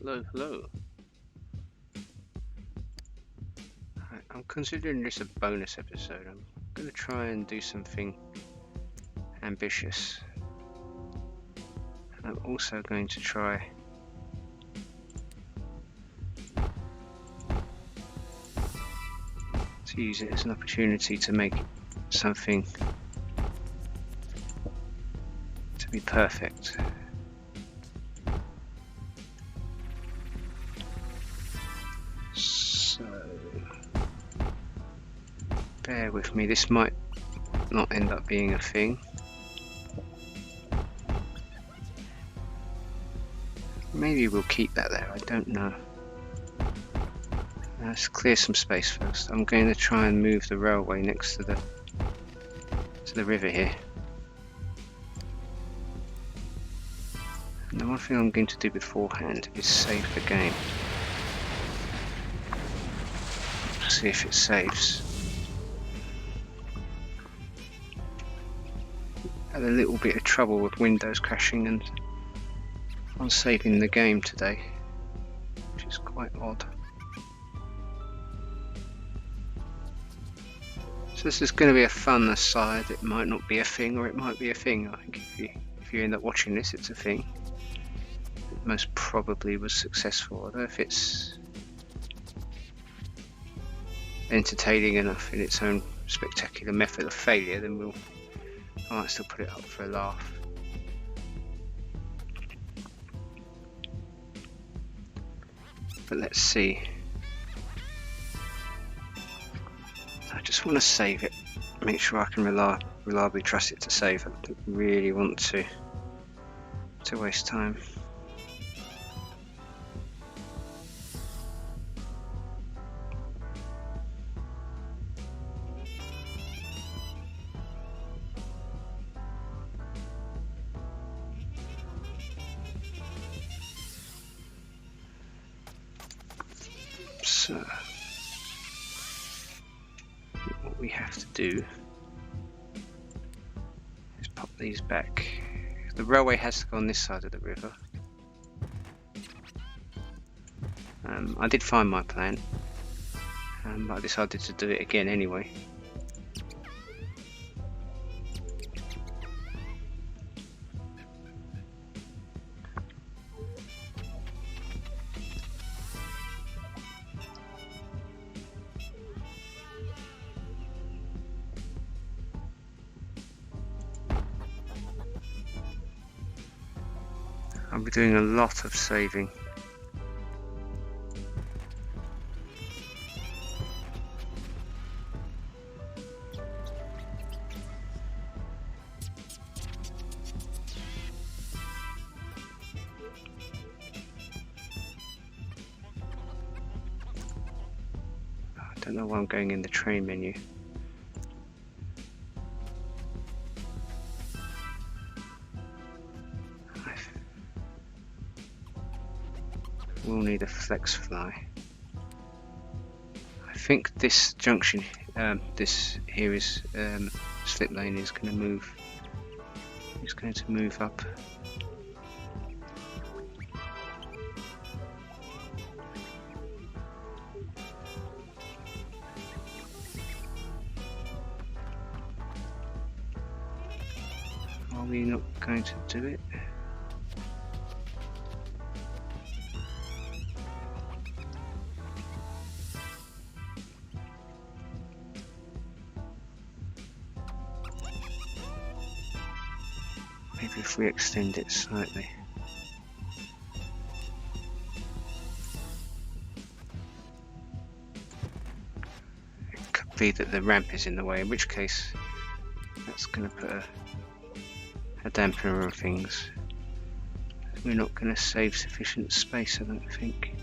Hello, hello. I'm considering this a bonus episode. I'm going to try and do something ambitious. I'm also going to try to use it as an opportunity to make something to be perfect. So, bear with me, this might not end up being a thing. Maybe we'll keep that there, I don't know. Let's clear some space first. I'm going to try and move the railway next to the river here. And the one thing I'm going to do beforehand is save the game. See if it saves. Had a little bit of trouble with Windows crashing and on saving the game today, which is quite odd. So this is going to be a fun aside. It might not be a thing, or it might be a thing. I think if you end up watching this, it's a thing. It most probably was successful. Although if it's entertaining enough in its own spectacular method of failure, then I might still put it up for a laugh. But let's see. I just want to save it, make sure I can reliably trust it to save. I don't really want to waste time. So what we have to do is pop these back. The railway has to go on this side of the river. I did find my plan, but I decided to do it again anyway. I'll be doing a lot of saving. I don't know why I'm going in the train menu. We'll need a flex fly. I think this junction, this here is slip lane is going to move. It's going to move up. Are we not going to do it? Maybe if we extend it slightly. It could be that the ramp is in the way, in which case that's going to put a dampener on things. We're not going to save sufficient space, I don't think.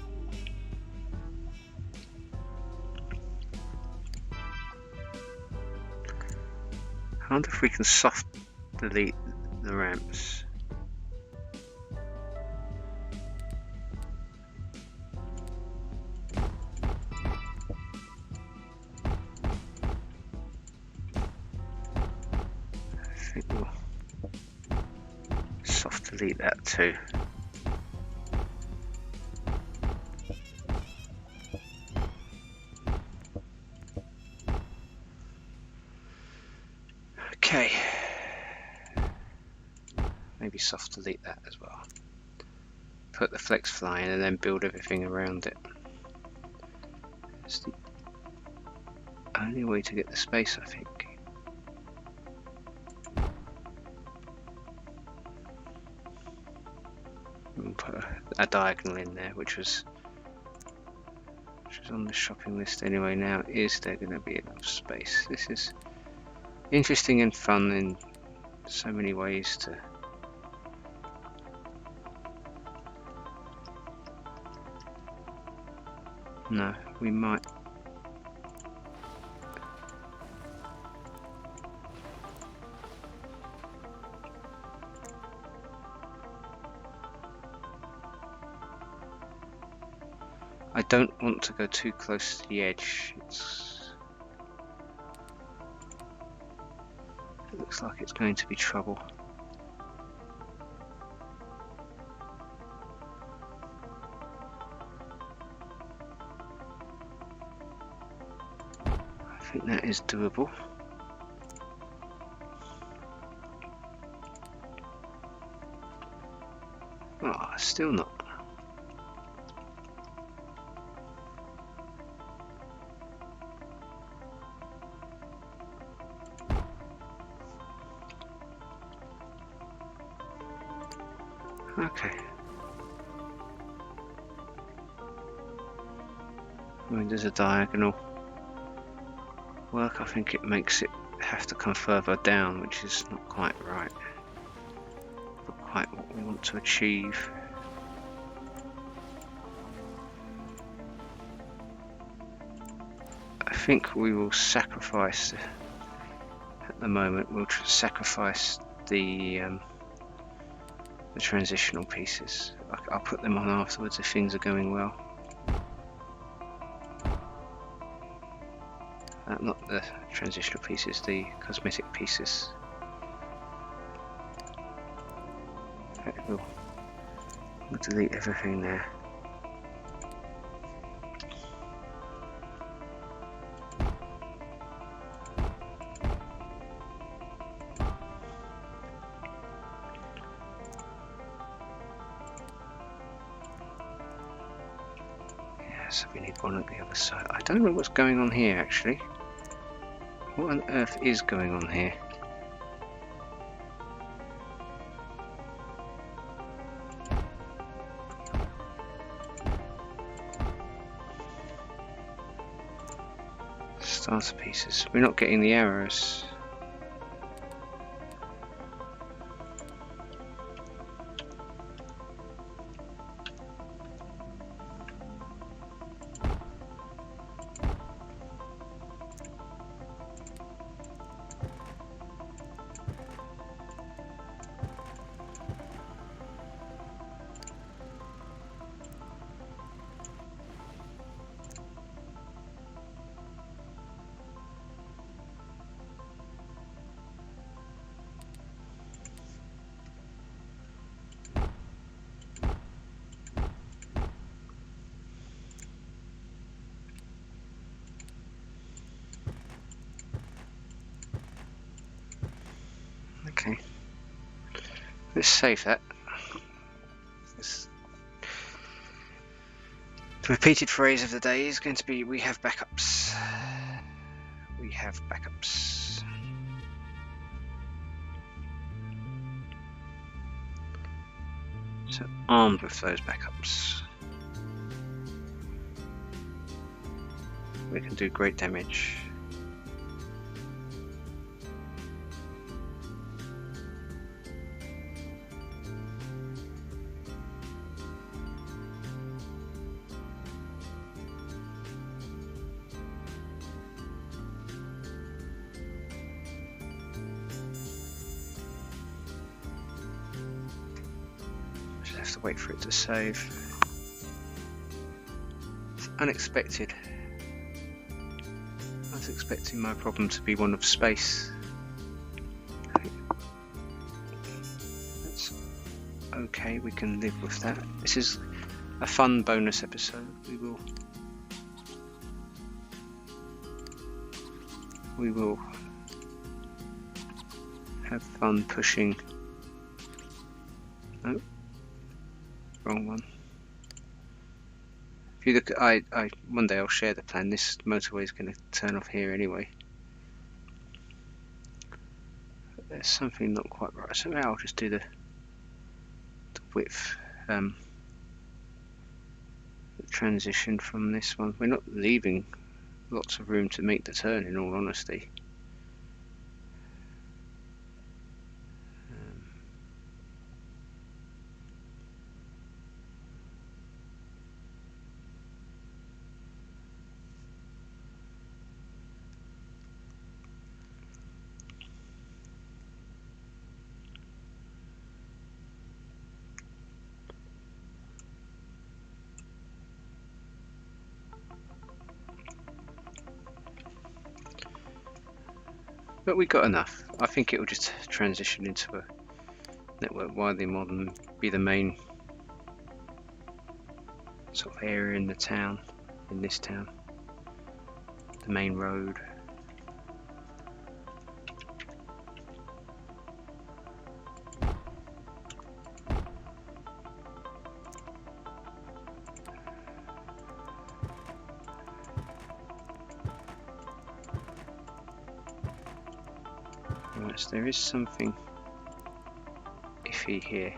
I wonder if we can soft delete the ramps. I think we'll soft delete that too. delete that as well. Put the flex fly in and then build everything around it. It's the only way to get the space, I think. And put a diagonal in there, which was on the shopping list anyway. Now, is there going to be enough space? This is interesting and fun in so many ways to no, we might I don't want to go too close to the edge. It looks like it's going to be trouble. I think that is doable. Oh, still not. Okay. I mean, there's a diagonal work. I think it makes it have to come further down, which is not quite right. Not quite what we want to achieve. I think we will sacrifice, at the moment, we'll sacrifice the transitional pieces. I'll put them on afterwards if things are going well. Not the transitional pieces, the cosmetic pieces. Okay, we'll delete everything there. So we need one at the other side. I don't know what's going on here actually. What on earth is going on here? Starter pieces. We're not getting the arrows. Okay, let's save that. The repeated phrase of the day is going to be, we have backups. We have backups. So armed with those backups, we can do great damage. Have to wait for it to save. It's unexpected. I was expecting my problem to be one of space. That's okay, we can live with that. This is a fun bonus episode. We will have fun pushing Oh, wrong one. If you look at, one day I'll share the plan. This motorway is going to turn off here anyway. But there's something not quite right. So now I'll just do the width, the transition from this one. We're not leaving lots of room to make the turn, in all honesty. But we got enough. I think it will just transition into a network widely modern, be the main sort of area in the town, in this town, the main road. Right, so there is something iffy here.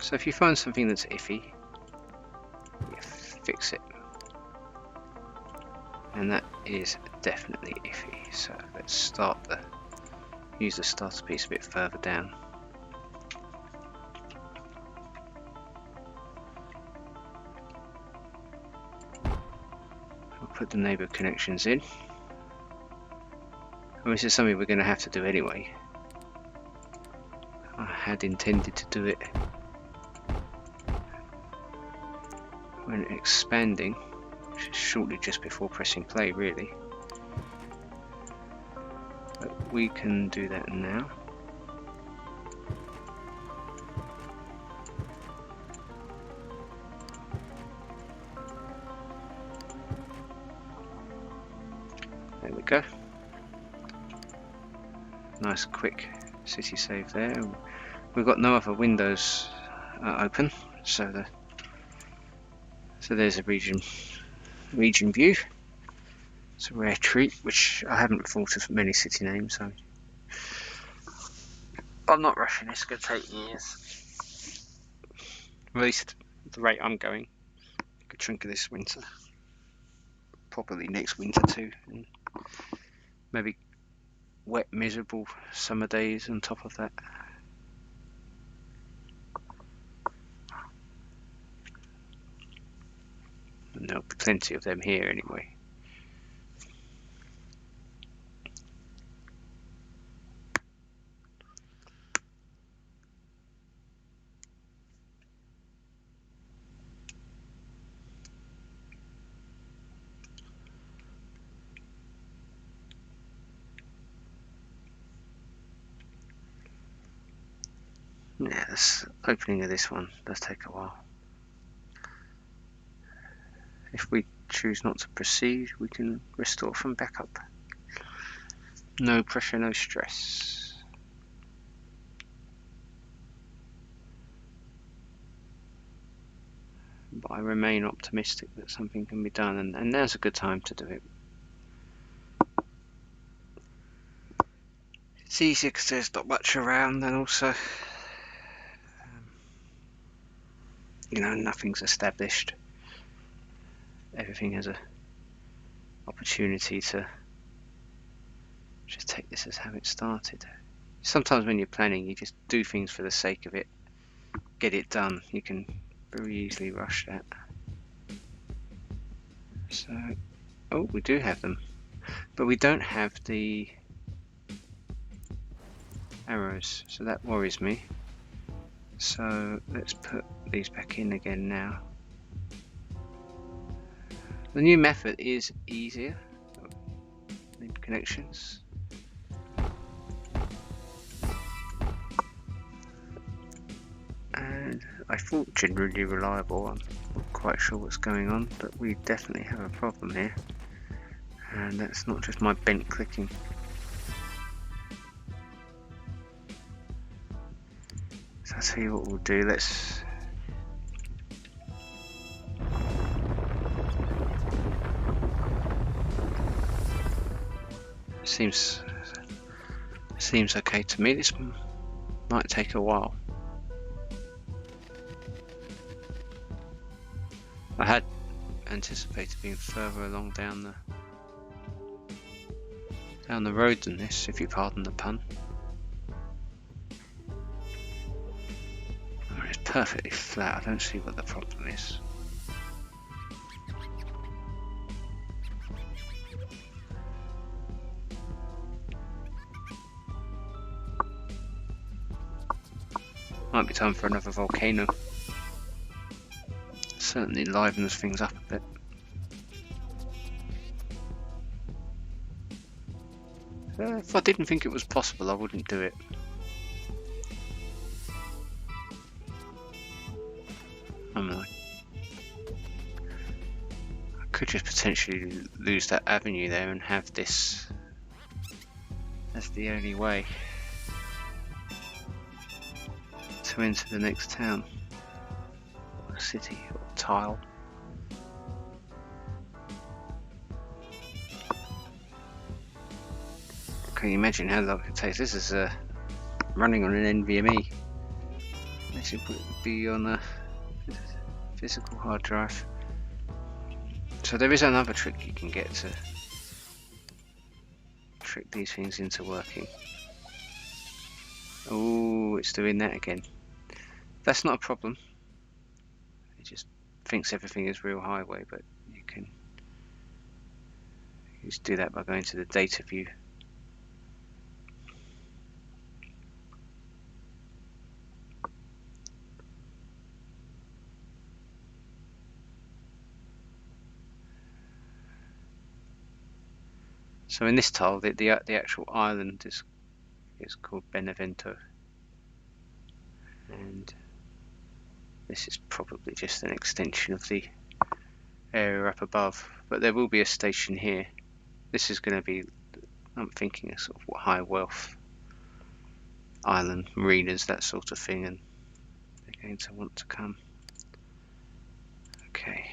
So if you find something that's iffy, you fix it. And that is definitely iffy. So let's start use the starter piece a bit further down. We'll put the neighbour connections in. And this is something we're going to have to do anyway. I had intended to do it when expanding, which is shortly just before pressing play really. But we can do that now. There we go. Nice quick city save there. We've got no other windows open, so there's a region view. It's a rare treat, which I haven't thought of many city names, so I'm not rushing. It's going to take years, at least at the rate I'm going. A good chunk of this winter, probably next winter too, and maybe wet, miserable summer days on top of that. And there'll be plenty of them here anyway. Yeah, the opening of this one does take a while. If we choose not to proceed, we can restore from backup. No pressure, no stress. But I remain optimistic that something can be done, and now's a good time to do it. It's easier because there's not much around, and also, you know, nothing's established. Everything has an opportunity to just take this as how it started. Sometimes when you're planning, you just do things for the sake of it, get it done. You can very easily rush that. So, oh, we do have them, but we don't have the arrows, so that worries me. So let's put these back in again now. The new method is easier. Need connections. And I thought generally reliable. I'm not quite sure what's going on, but we definitely have a problem here. And that's not just my bent clicking. So I'll tell you what we'll do. Seems okay to me. This might take a while. I had anticipated being further along down the road than this, if you pardon the pun. Oh, it's perfectly flat. I don't see what the problem is. Might be time for another volcano. Certainly livens things up a bit. If I didn't think it was possible, I wouldn't do it. I could just potentially lose that avenue there and have this as the only way to enter the next town, or city, or tile. Can you imagine how long it takes? This is running on an NVMe. This would be on a physical hard drive. So there is another trick you can get to trick these things into working. Oh, it's doing that again. That's not a problem. It just thinks everything is real highway, but you can just do that by going to the data view. So in this tile, the actual island is called Benevento, and this is probably just an extension of the area up above. But there will be a station here. This is going to be, I'm thinking, a sort of high wealth island, marinas, that sort of thing, and they're going to want to come. Okay.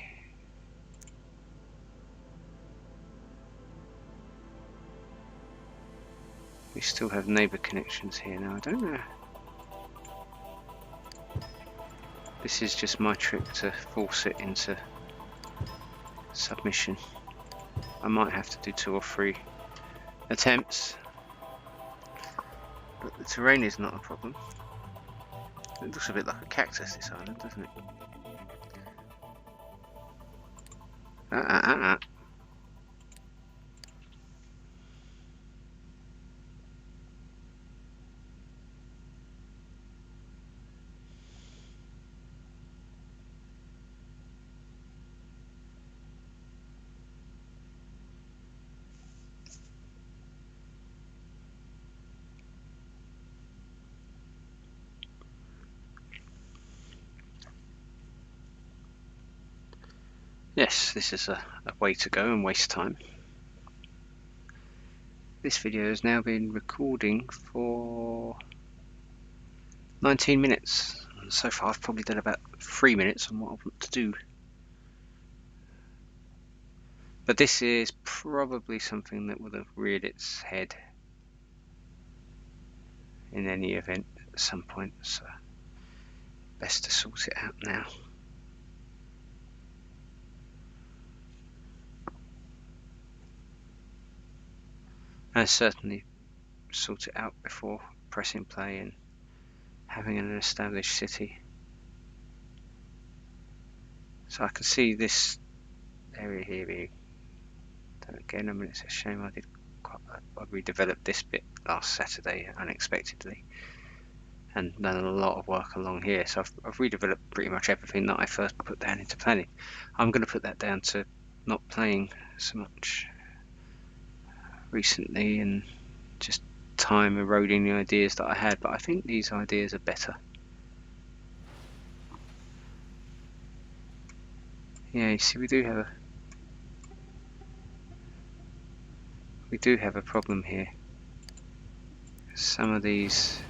We still have neighbour connections here now. I don't know. This is just my trick to force it into submission. I might have to do 2 or 3 attempts, but the terrain is not a problem. It looks a bit like a cactus, this island, doesn't it? Yes, this is a way to go and waste time. This video has now been recording for 19 minutes. So far I've probably done about 3 minutes on what I want to do. But this is probably something that will have reared its head in any event at some point, so best to sort it out now. And certainly sort it out before pressing play and having an established city. So I can see this area here being done again. I mean, it's a shame I redeveloped this bit last Saturday unexpectedly and done a lot of work along here. So I've redeveloped pretty much everything that I first put down into planning. I'm going to put that down to not playing so much recently and just time eroding the ideas that I had, but I think these ideas are better. Yeah, you see, we do have a problem here. Some of these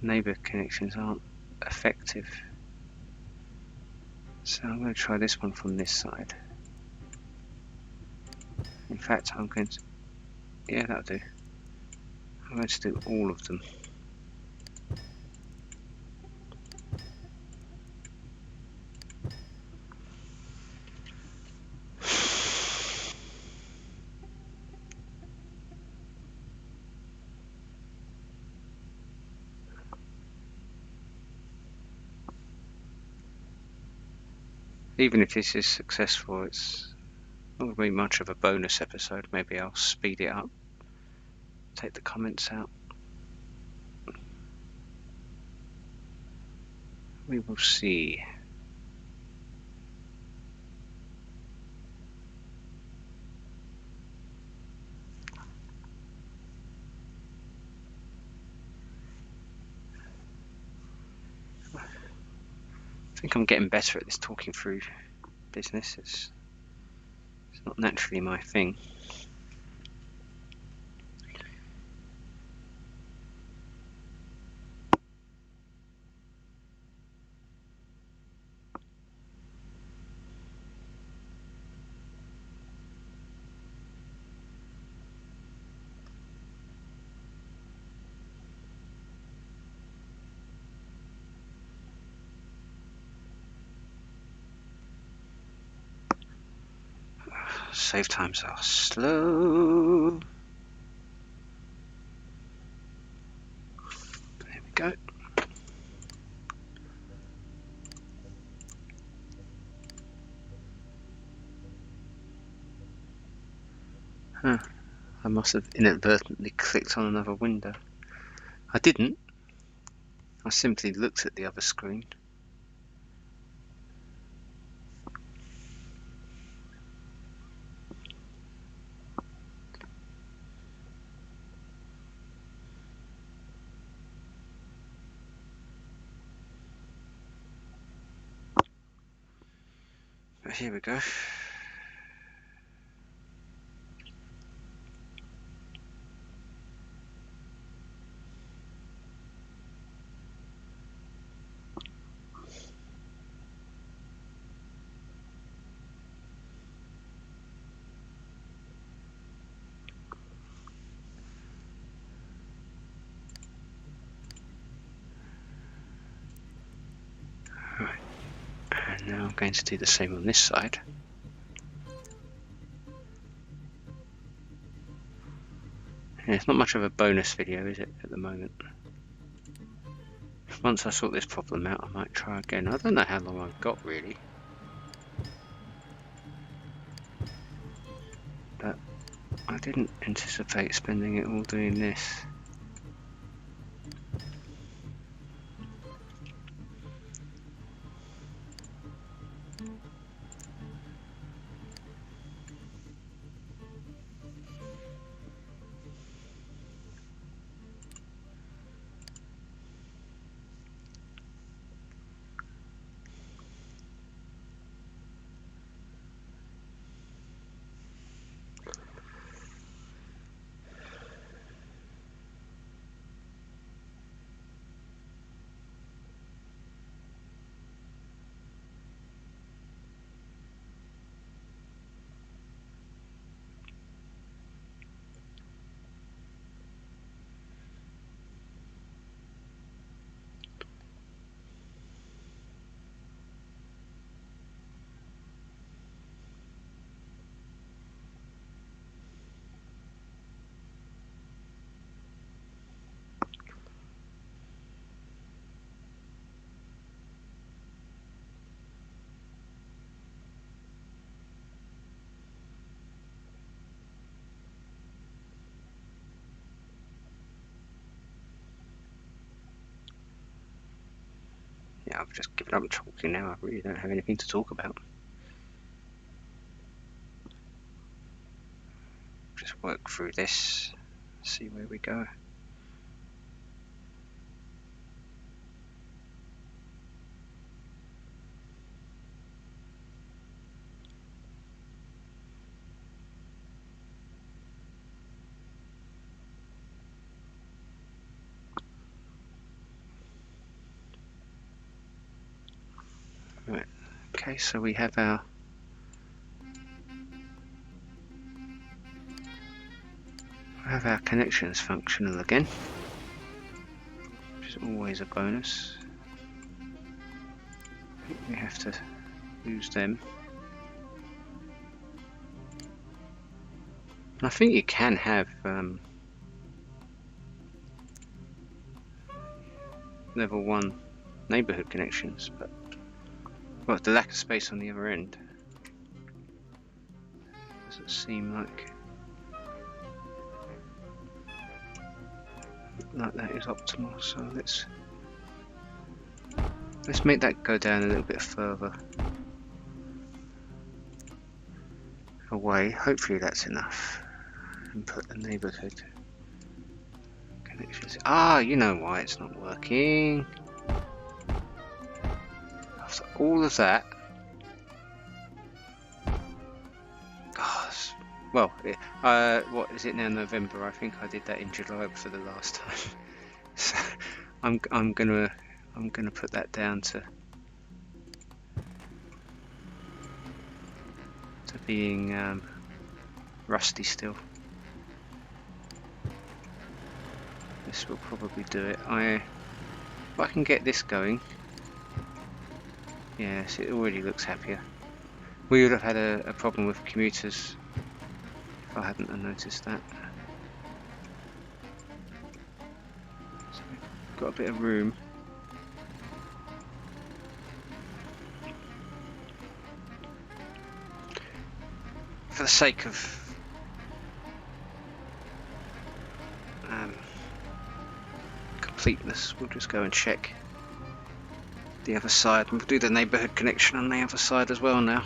neighbour connections aren't effective. So I'm going to try this one from this side. In fact, I'm going to, yeah, that'll do. I'm going to do all of them. Even if this is successful, it's not going to be much of a bonus episode. Maybe I'll speed it up, take the comments out. We will see. I think I'm getting better at this talking through business. It's not naturally my thing. Save times are slow. There we go. Huh. I must have inadvertently clicked on another window. I didn't. I simply looked at the other screen. But here we go. Right. And now I'm going to do the same on this side. Yeah, it's not much of a bonus video, is it, at the moment? Once I sort this problem out, I might try again. I don't know how long I've got, really. But I didn't anticipate spending it all doing this. Yeah, I've just given up talking now. I really don't have anything to talk about. Just work through this, see where we go. Right. Okay, so we have our connections functional again, which is always a bonus. I think we have to use them. And I think you can have level 1 neighbourhood connections, but well, the lack of space on the other end doesn't seem like that is optimal. So let's make that go down a little bit further away. Hopefully that's enough. And put the neighbourhood connections. Ah, you know why it's not working. After all of that. Gosh. Well, what is it now? November. I think I did that in July for the last time. So I'm gonna put that down to being rusty still. This will probably do it. If I can get this going. Yes, it already looks happier. We would have had a problem with commuters if I hadn't noticed that. So we've got a bit of room. For the sake of completeness, we'll just go and check the other side. We'll do the neighbourhood connection on the other side as well now.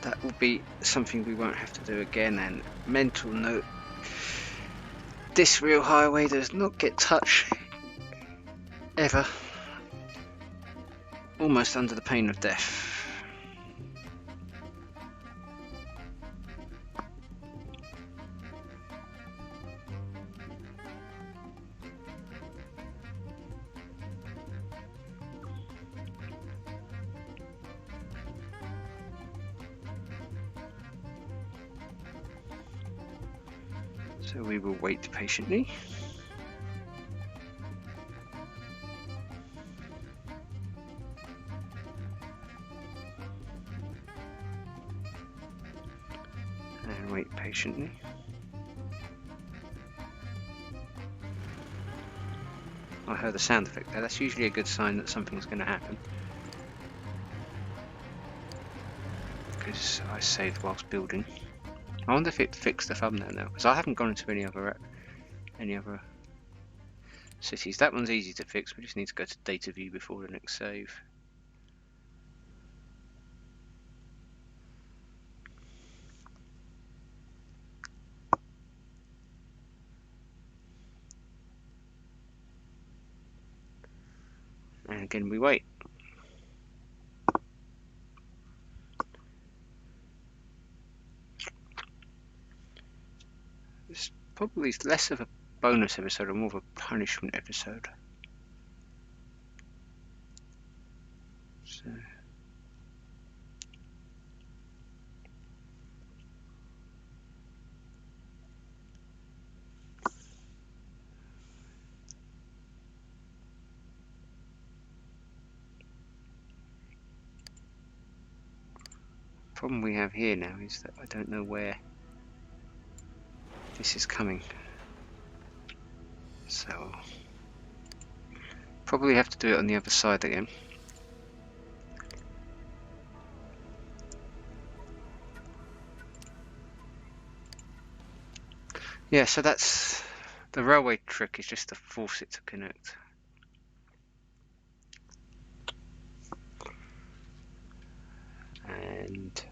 That will be something we won't have to do again. And mental note, this real highway does not get touched ever, almost under the pain of death. So we will wait patiently. And wait patiently. I heard a sound effect there. That's usually a good sign that something's going to happen. Because I saved whilst building. I wonder if it fixed the thumbnail now, because I haven't gone into any other cities. That one's easy to fix. We just need to go to data view before the next save. And again we wait. It's probably less of a bonus episode and more of a punishment episode. So the problem we have here now is that I don't know where this is coming. So probably have to do it on the other side again. Yeah, so that's the railway trick, is just to force it to connect. And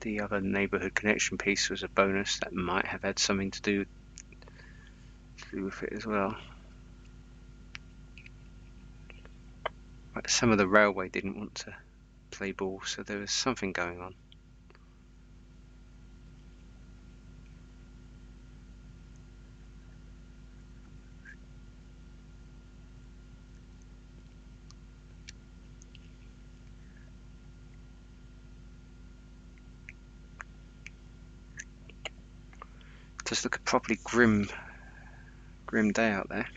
the other neighbourhood connection piece was a bonus that might have had something to do with it as well. But some of the railway didn't want to play ball, so there was something going on. Does look a properly grim day out there.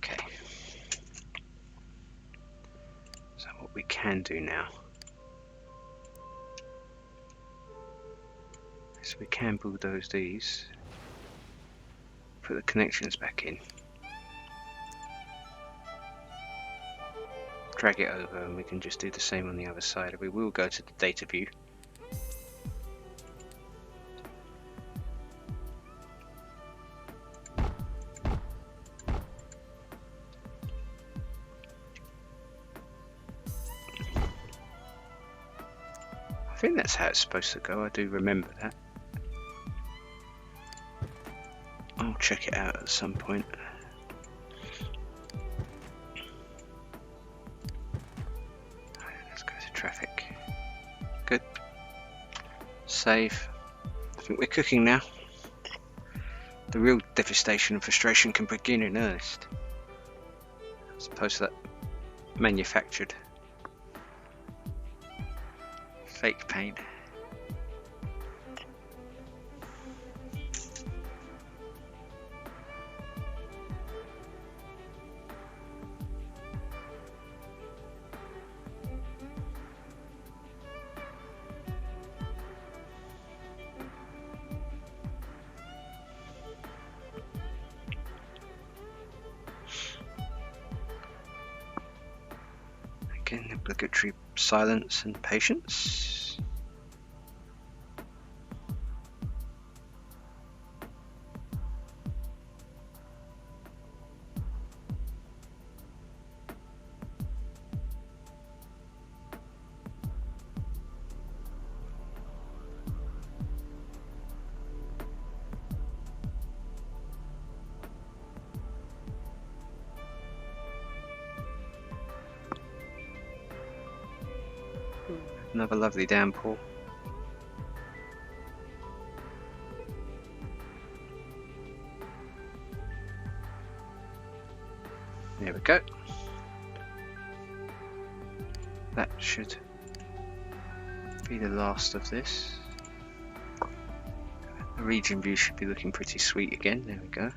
Okay. So what we can do now is we can bulldoze these, put the connections back in, drag it over, and we can just do the same on the other side. We will go to the data view. I think that's how it's supposed to go. I do remember that. I'll check it out at some point. Let's go to traffic. Good. Save. I think we're cooking now. The real devastation and frustration can begin in earnest, as opposed to that manufactured fake pain. Again, obligatory silence and patience. Another lovely downpour. There we go. That should be the last of this. The region view should be looking pretty sweet again. There we go.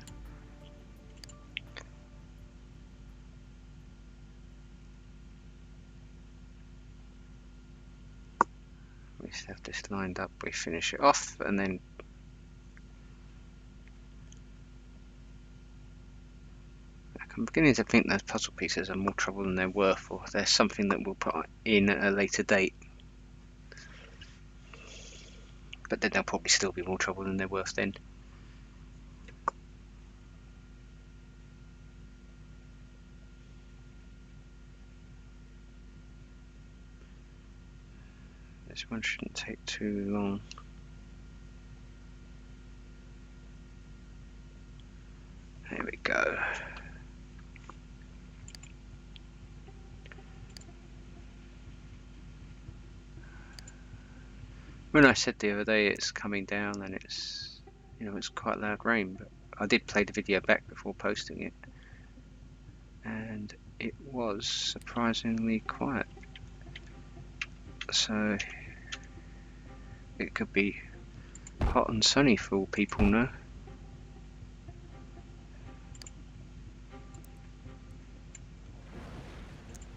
We just have this lined up, we finish it off, and then I'm beginning to think those puzzle pieces are more trouble than they're worth, or they're something that we'll put in at a later date. But then they'll probably still be more trouble than they're worth then. This one shouldn't take too long. There we go. When I said the other day it's coming down and it's, you know, it's quite loud rain, but I did play the video back before posting it, and it was surprisingly quiet. So it could be hot and sunny for all people know.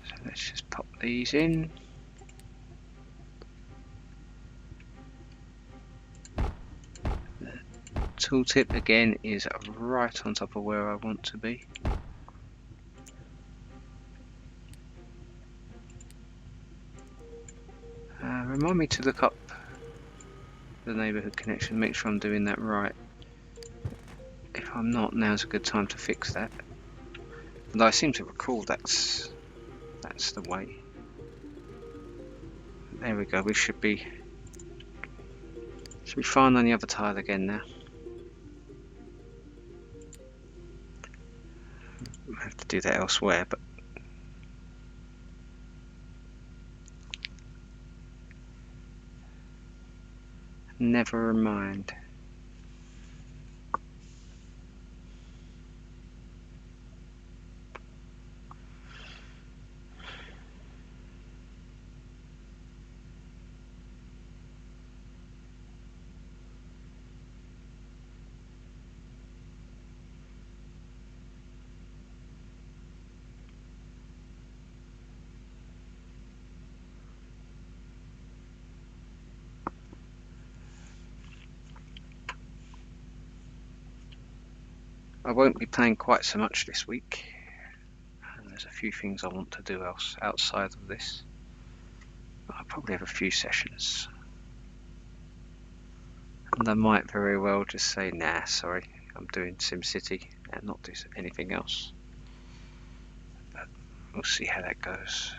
So let's just pop these in. The tooltip again is right on top of where I want to be. Remind me to look up the neighbourhood connection, make sure I'm doing that right. If I'm not, now's a good time to fix that. Although I seem to recall that's the way. There we go, we should be fine on the other tile again now. We'll have to do that elsewhere, but never mind. I won't be playing quite so much this week. There's a few things I want to do else outside of this. I'll probably have a few sessions. And I might very well just say, nah, sorry, I'm doing SimCity and not do anything else. But we'll see how that goes.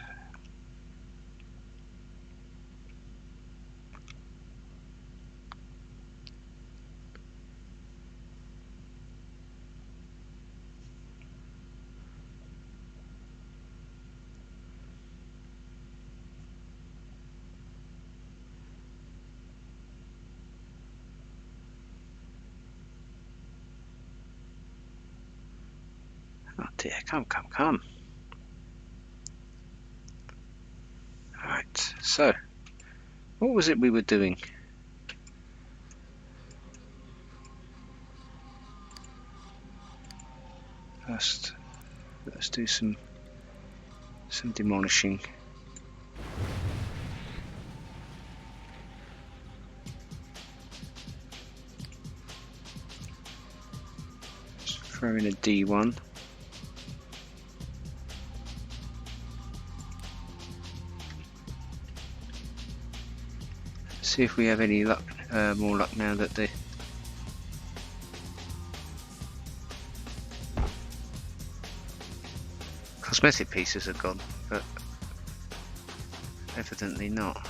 Oh dear, come. Alright, so, what was it we were doing? First, let's do some demolishing. Just throw in a D1. See if we have any luck, more luck now that the cosmetic pieces are gone, but evidently not.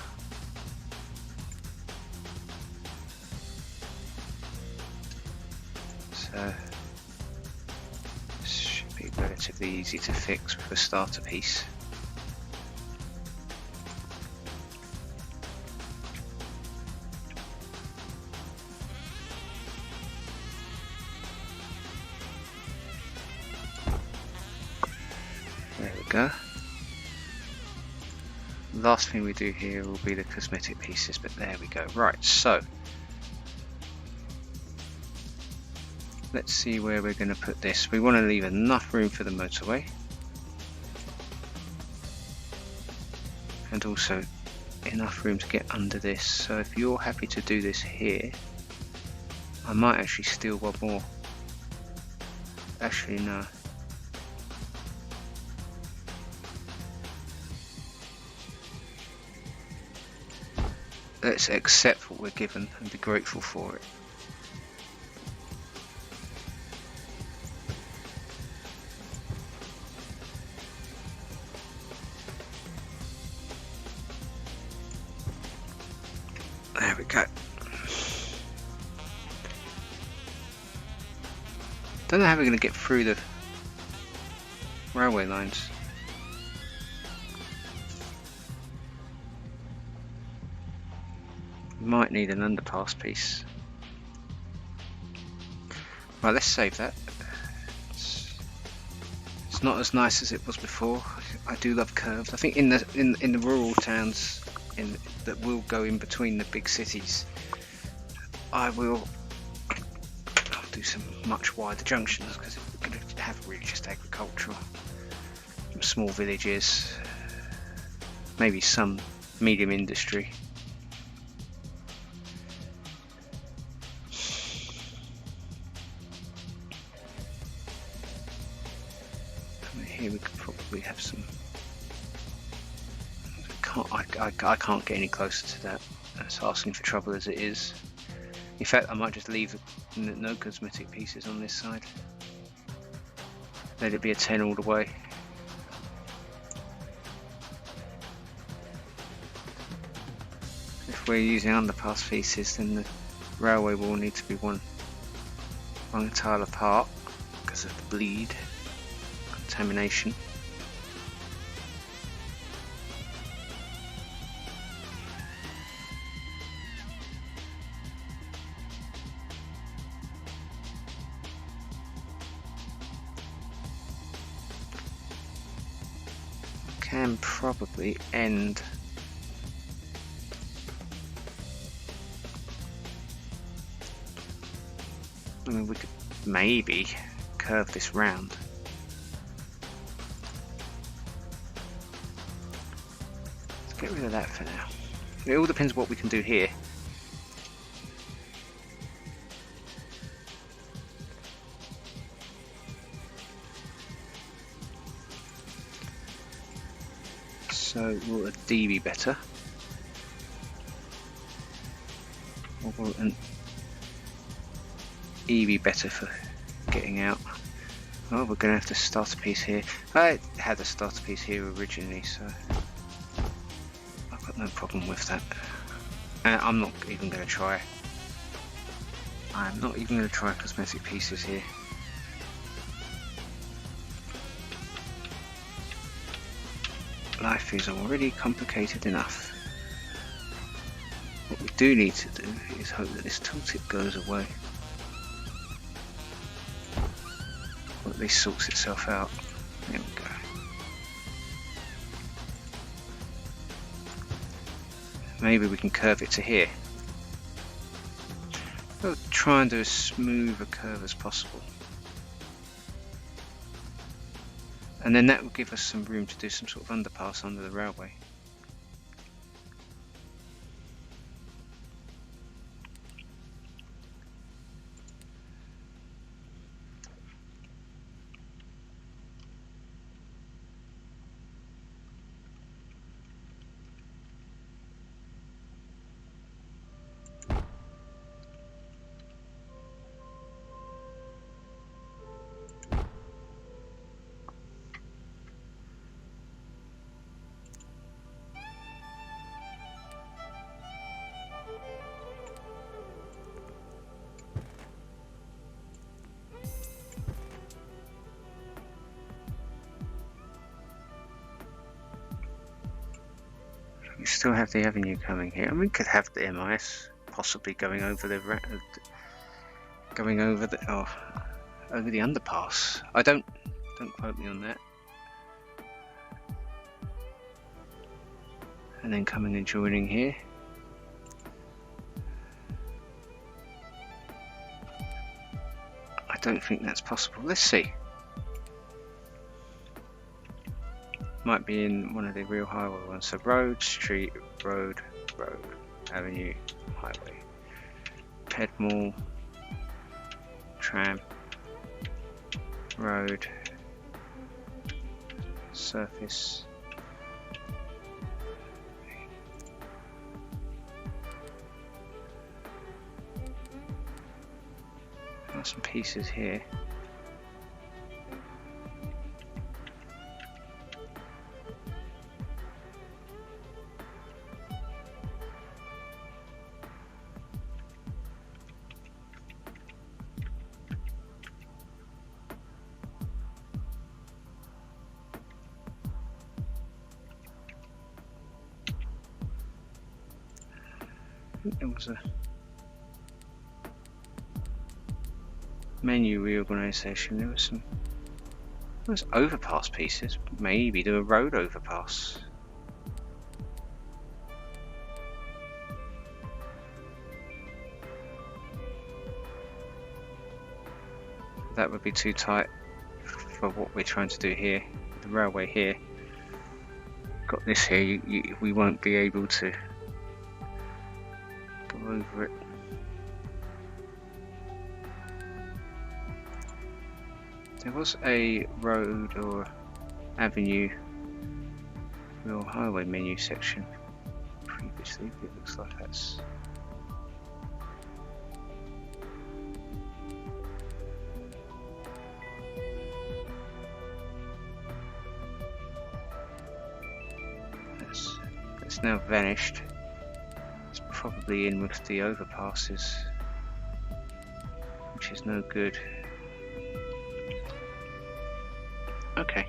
So this should be relatively easy to fix with a starter piece. There we go. Last thing we do here will be the cosmetic pieces, but there we go. Right, so let's see where we're going to put this. We want to leave enough room for the motorway, and also enough room to get under this. So if you're happy to do this here, I might actually steal one more. Actually, no. Let's accept what we're given and be grateful for it. There we go. Don't know how we're going to get through the railway lines. Might need an underpass piece. Right, let's save that. It's not as nice as it was before. I do love curves. I think in the rural towns that will go in between the big cities, I'll do some much wider junctions, because we're going to have really just agricultural, some small villages, maybe some medium industry. Here we could probably have some. I can't get any closer to that. That's asking for trouble as it is. In fact, I might just leave no cosmetic pieces on this side. Let it be a 10 all the way. If we're using underpass pieces, then the railway will need to be one tile apart because of the bleed contamination. Can probably end I mean, we could maybe curve this round. Let's get rid of that for now. It all depends what we can do here. So will a D be better? Or will an E be better for getting out? Oh, we're going to have to start a piece here. I had a starter piece here originally, so I've got no problem with that. And I'm not even going to try. I'm not even going to try cosmetic pieces here. Life is already complicated enough. What we do need to do is hope that this tooltip goes away. Or at least sorts itself out. There we go. Maybe we can curve it to here. We'll try and do as smooth a curve as possible. And then that will give us some room to do some sort of underpass under the railway. We still have the avenue coming here, and we could have the MIS possibly going over the over the underpass. I don't quote me on that. And then coming and joining here. I don't think that's possible. Let's see. Might be in one of the real highway ones. So road, street, road, avenue, highway, Pedmore, tram, road, surface, got some pieces here. There was a menu reorganisation. There was overpass pieces. Maybe do a road overpass. That would be too tight for what we're trying to do here. The railway here. Got this here. We won't be able to over it. There was a road or avenue real highway menu section previously, but it looks like that's It's now vanished. It's probably in with the overpasses, which is no good. Okay.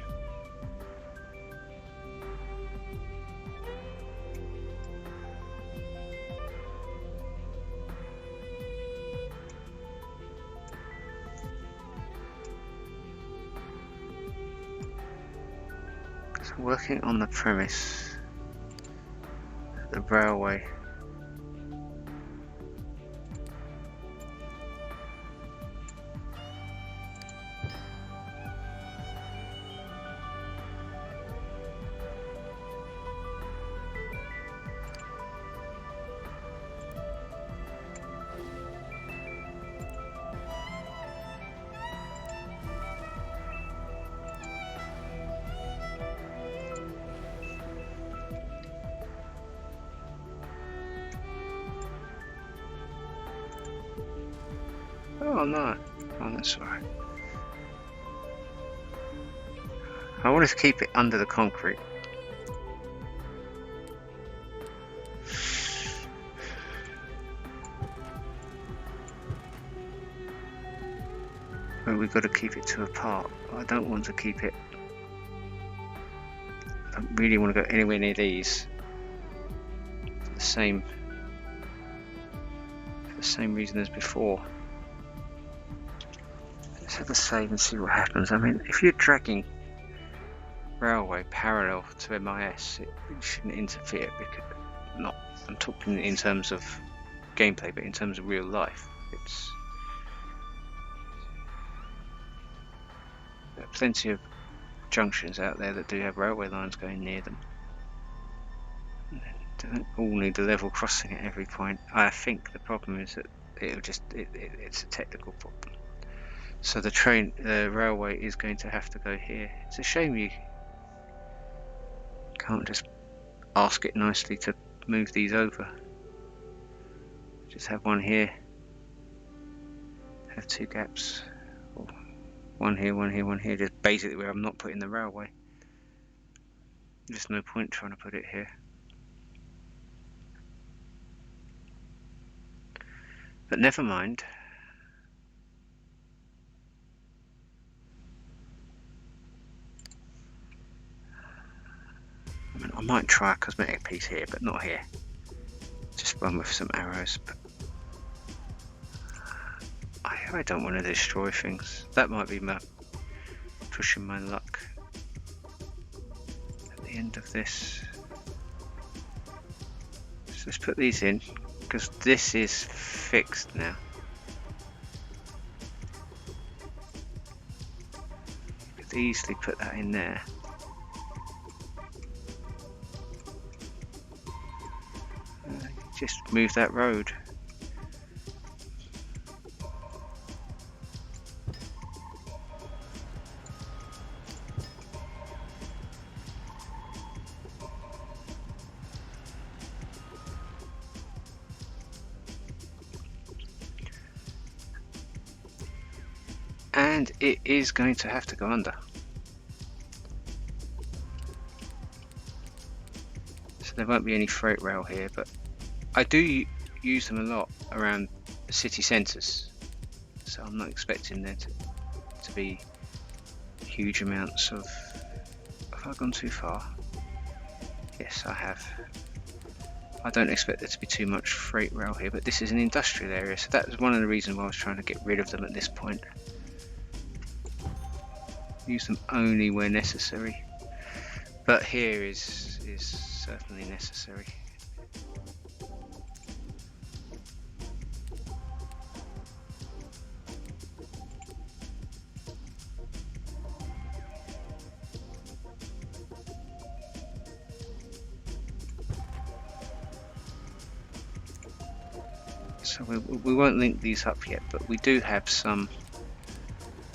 So working on the premise that the railway Oh no, oh that's alright. I wanted to keep it under the concrete. But we've got to keep it to a part. I don't want to keep it. I don't really want to go anywhere near these. For the same reason as before. Let's have a save and see what happens. I mean, if you're dragging railway parallel to MIS, it shouldn't interfere, because I'm talking in terms of gameplay, but in terms of real life, there are plenty of junctions out there that do have railway lines going near them. They don't all need a level crossing at every point. I think the problem is that it's a technical problem. So the railway is going to have to go here. It's a shame you can't just ask it nicely to move these over. Just have one here, have two gaps, or one here, one here, one here, just basically where I'm not putting the railway. There's no point trying to put it here. But never mind. I mean, I might try a cosmetic piece here, but not here. Just run with some arrows. But I don't want to destroy things. That might be pushing my luck at the end of this. So let's put these in, because this is fixed now. You could easily put that in there. Just move that road. And it is going to have to go under. So there won't be any freight rail here, but I do use them a lot around the city centres, so I'm not expecting there to be huge amounts of... Have I gone too far? Yes, I have. I don't expect there to be too much freight rail here, but this is an industrial area, so that was one of the reasons why I was trying to get rid of them at this point. Use them only where necessary, but here is certainly necessary. So we won't link these up yet, but we do have some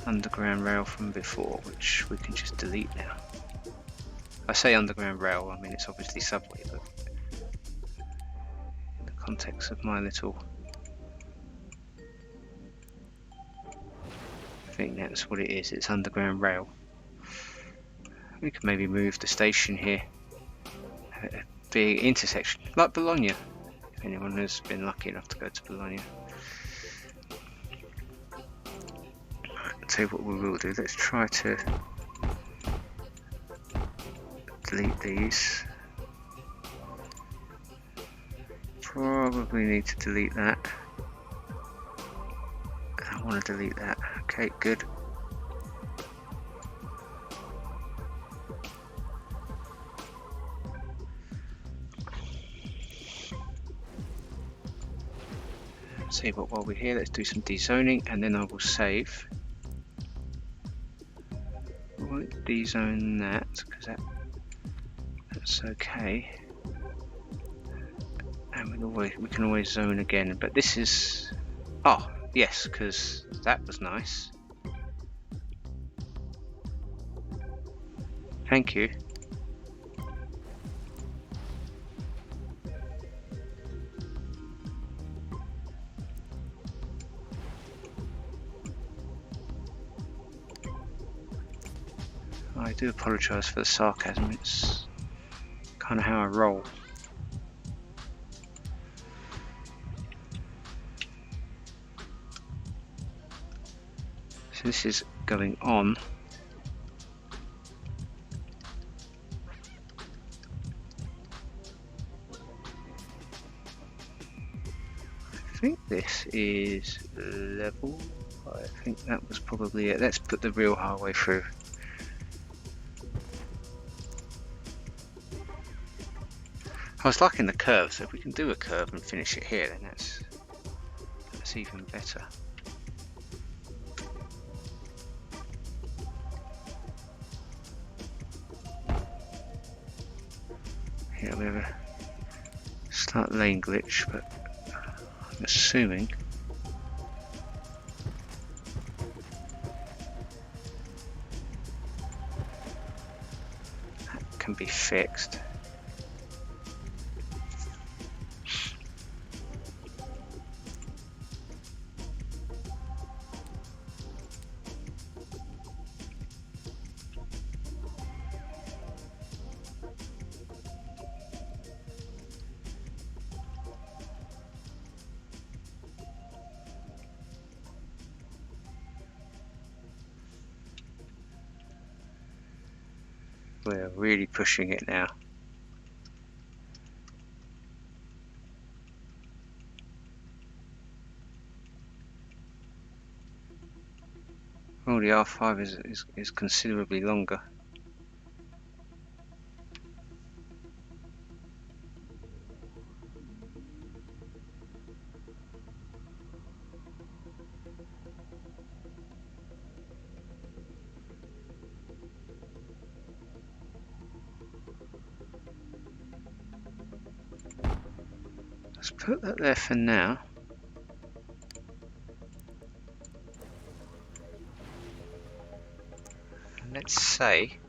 underground rail from before, which we can just delete now. I say underground rail, I mean it's obviously subway, but in the context of my little thing, that's what it is, it's underground rail. We could maybe move the station here, big intersection, like Bologna, if anyone has been lucky enough to go to Bologna. I'll tell you what we will do, let's try to delete these. Probably need to delete that. I want to delete that. Okay, good. Save what while we're here, let's do some dezoning and then I will save. We won't dezone that because that's okay. And we can always zone again, but this is, oh yes, because that was nice. Thank you. I do apologise for the sarcasm, it's kind of how I roll. So this is going on. I think this is level. I think that was probably it. Let's put the real highway through. I was liking the curve, so if we can do a curve and finish it here, then that's even better. Here we have a slight lane glitch, but I'm assuming that can be fixed. We're really pushing it now. Oh, the R5 is considerably longer. Let's put that there for now. And let's say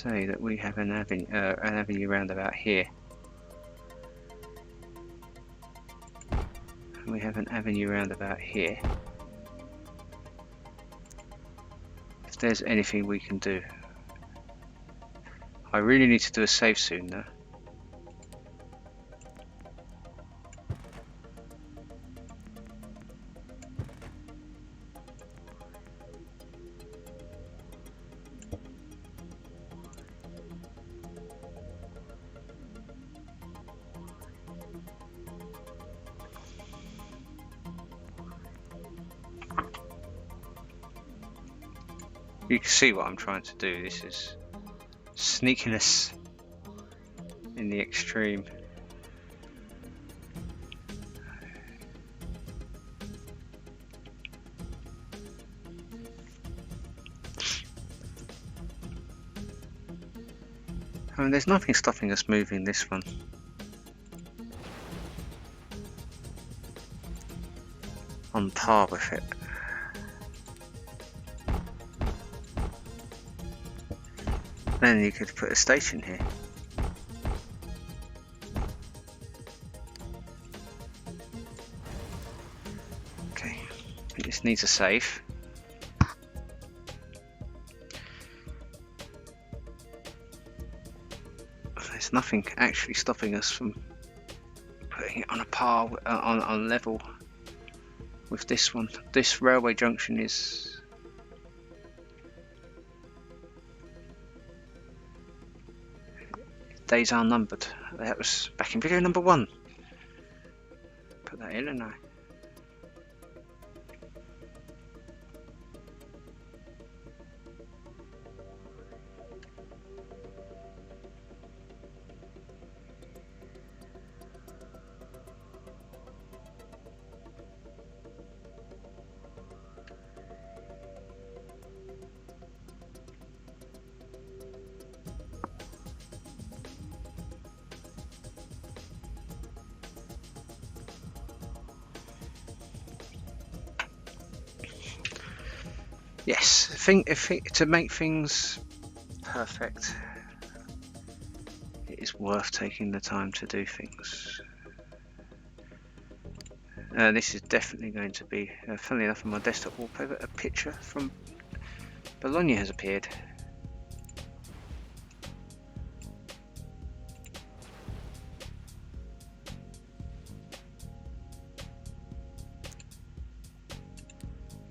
that we have an avenue roundabout here. And we have an avenue roundabout here. If there's anything we can do. I really need to do a save soon though. You can see what I'm trying to do. This is sneakiness in the extreme. I mean, there's nothing stopping us moving this one. On par with it. Then you could put a station here. Okay, it just needs a save. there's nothing actually stopping us from putting it on a par, on level with this one. This railway junction is days are numbered. That was back in video number 1. Put that in, and I. Yes, to make things perfect, it is worth taking the time to do things. This is definitely going to be, funnily enough, on my desktop wallpaper, a picture from Bologna has appeared.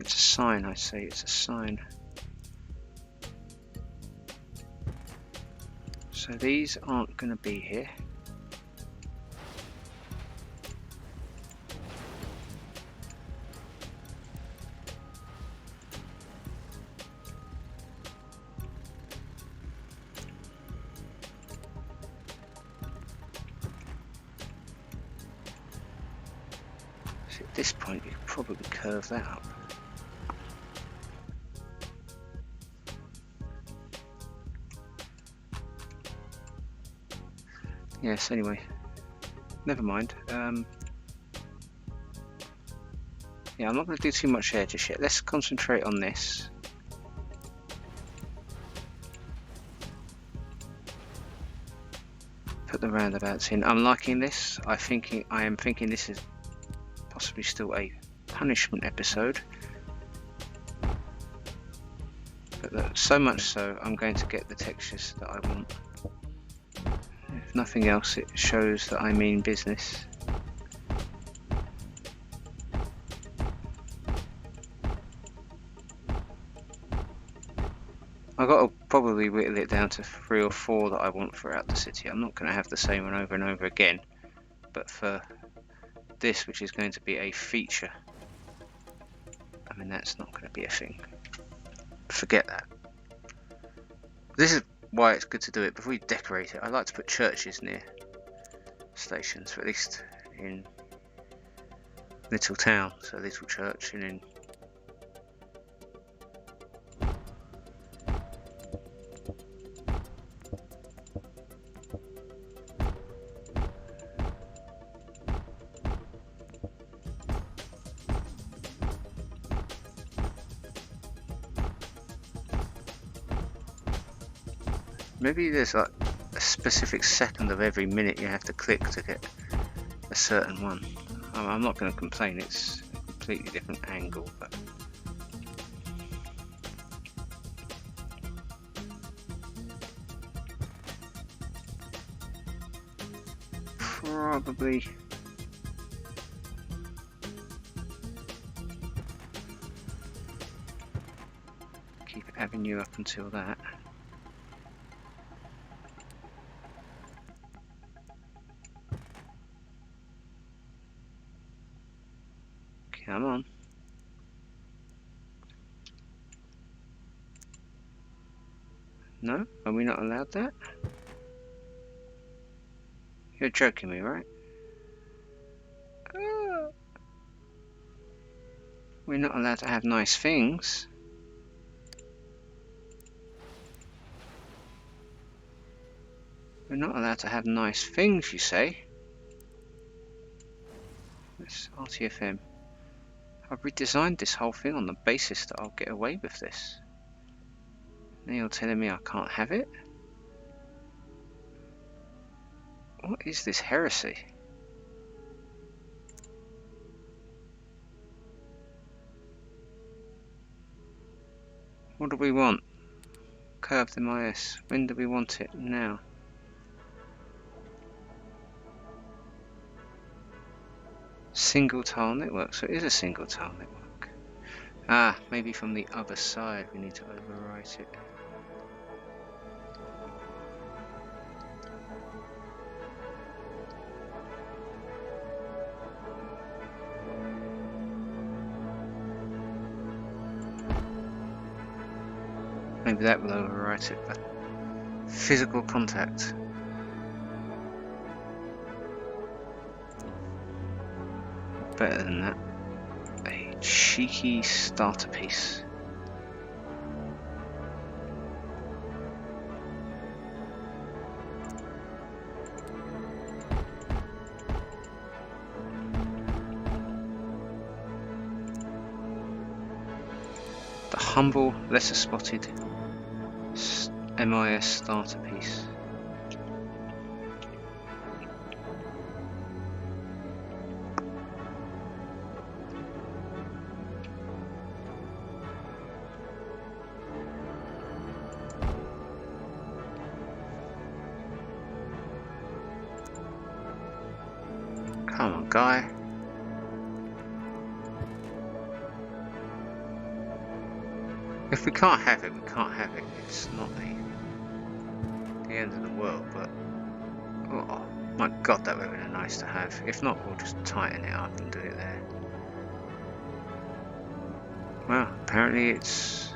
It's a sign, I say, it's a sign. So these aren't going to be here. So at this point you could probably curve that up. Yes, anyway, never mind. Yeah, I'm not going to do too much here just yet. Let's concentrate on this. Put the roundabouts in. I'm liking this. I am thinking this is possibly still a punishment episode. But so much so, I'm going to get the textures that I want. If nothing else, it shows that I mean business. I've got to probably whittle it down to 3 or 4 that I want throughout the city. I'm not going to have the same one over and over again, but for this, which is going to be a feature, I mean, that's not going to be a thing. Forget that. This is why it's good to do it before you decorate it. I like to put churches near stations, or at least in little town, so little church, and in maybe there's like a specific second of every minute you have to click to get a certain one. I'm not going to complain, it's a completely different angle, but probably keep Avenue up until that. Come on. No? Are we not allowed that? You're joking me, right? We're not allowed to have nice things. We're not allowed to have nice things, you say? That's RTFM. I've redesigned this whole thing on the basis that I'll get away with this. Now you're telling me I can't have it? What is this heresy? What do we want? Curved MIS. When do we want it? Now. Single tile network, so it is a single tile network. Ah, maybe from the other side we need to overwrite it. Maybe that will overwrite it, but physical contact. Better than that. A cheeky starter piece. The humble, lesser spotted MIS starter piece. Come on, guy. If we can't have it, we can't have it. It's not the end of the world, but oh my god, that would have been nice to have. If not, we'll just tighten it up and do it there. Well, apparently it's...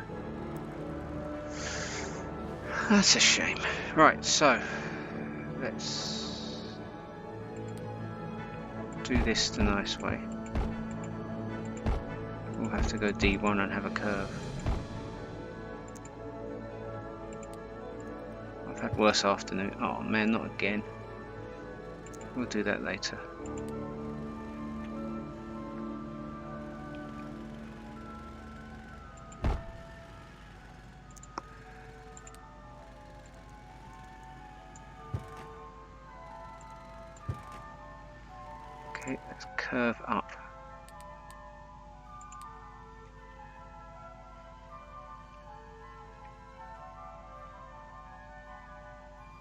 That's a shame. Right, so let's do this the nice way. We'll have to go D1 and have a curve. I've had worse afternoon. Oh man, not again. We'll do that later. Okay, let's curve up.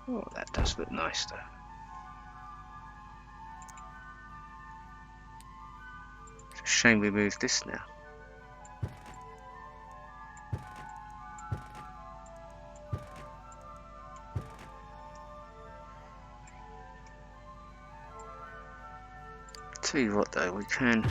Oh, that does look nice though. It's a shame we moved this now. Tell you what though, we can...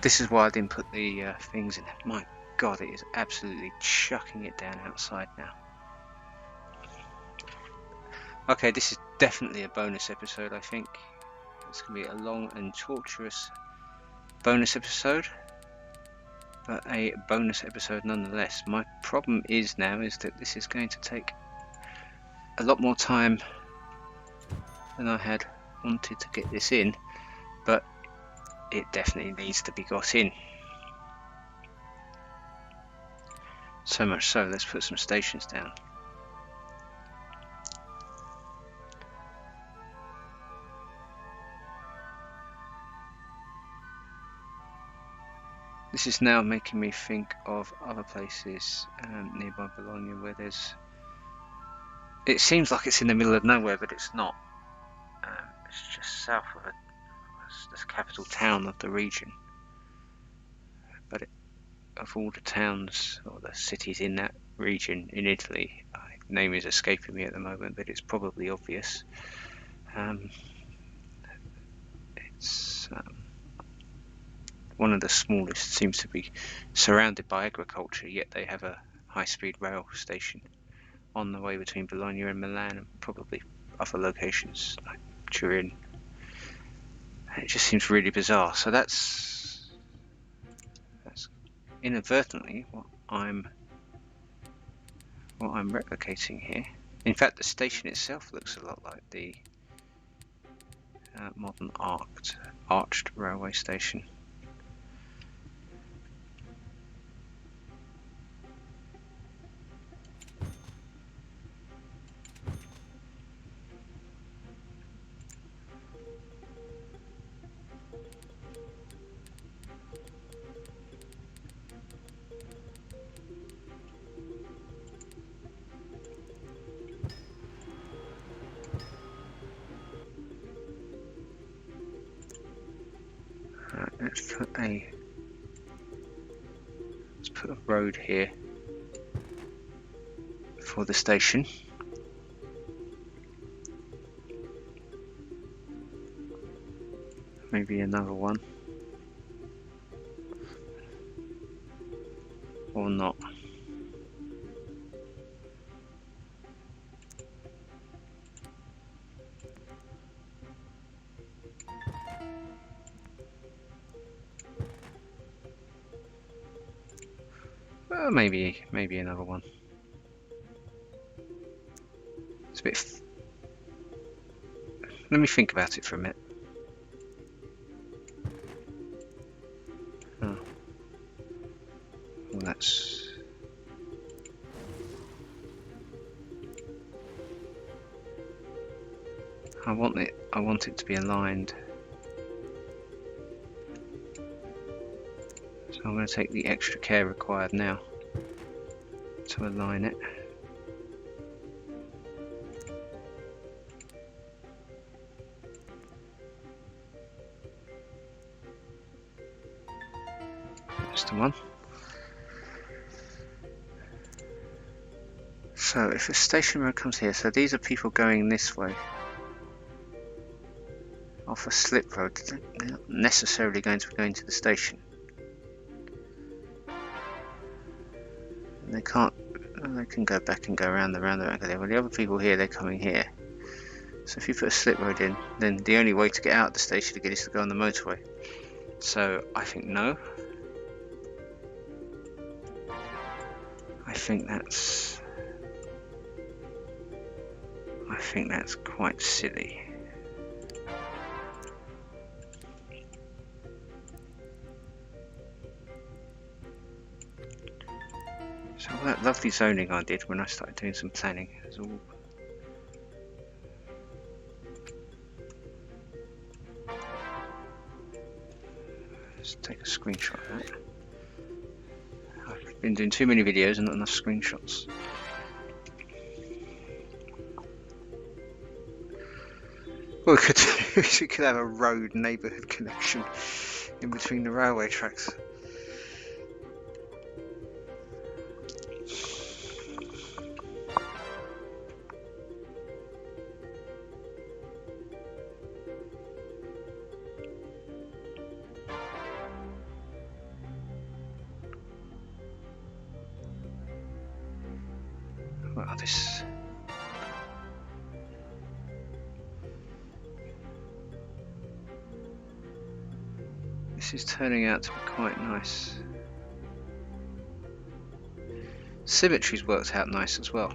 This is why I didn't put the things in. My god, it is absolutely chucking it down outside now. Okay, this is definitely a bonus episode, I think. It's going to be a long and torturous bonus episode, but a bonus episode nonetheless. My problem is now is that this is going to take a lot more time than I had wanted to get this in, but it definitely needs to be got in. So much so, let's put some stations down. This is now making me think of other places nearby Bologna where there's... It seems like it's in the middle of nowhere, but it's not. It's just south of the capital town of the region. But of all the towns or the cities in that region in Italy, the name is escaping me at the moment, but it's probably obvious. It's one of the smallest, seems to be surrounded by agriculture, yet they have a high-speed rail station on the way between Bologna and Milan, and probably other locations like Turin. It just seems really bizarre. So that's inadvertently what I'm replicating here. In fact, the station itself looks a lot like the modern arched railway station. let's put a road here for the station. Maybe another one. Or not. Well, maybe another one. It's a bit. Let me think about it for a minute. Oh. Well, that's. I want it to be aligned. So I'm going to take the extra care required now to align it. That's the one. So if a station road comes here, so these are people going this way off a slip road, they're not necessarily going to be going to the station. And they can't, they can go back and go around the roundabout there. Well, the other people here, they're coming here. So if you put a slip road in, then the only way to get out of the station again is to go on the motorway. So I think no. I think that's quite silly. So all that lovely zoning I did when I started doing some planning is all. Let's take a screenshot of that. I've been doing too many videos and not enough screenshots. Well, we could have a road neighbourhood connection in between the railway tracks. Well, this is turning out to be quite nice. Symmetry's worked out nice as well.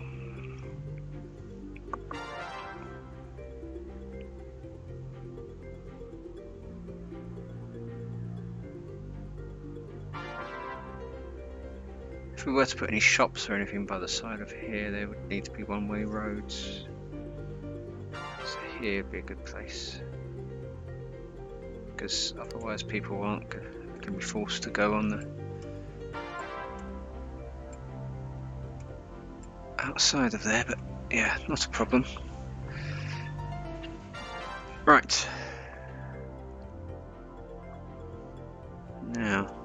If we were to put any shops or anything by the side of here, there would need to be one-way roads. So here would be a good place. Because otherwise people aren't going to be forced to go on the outside of there, but yeah, not a problem. Right. Now.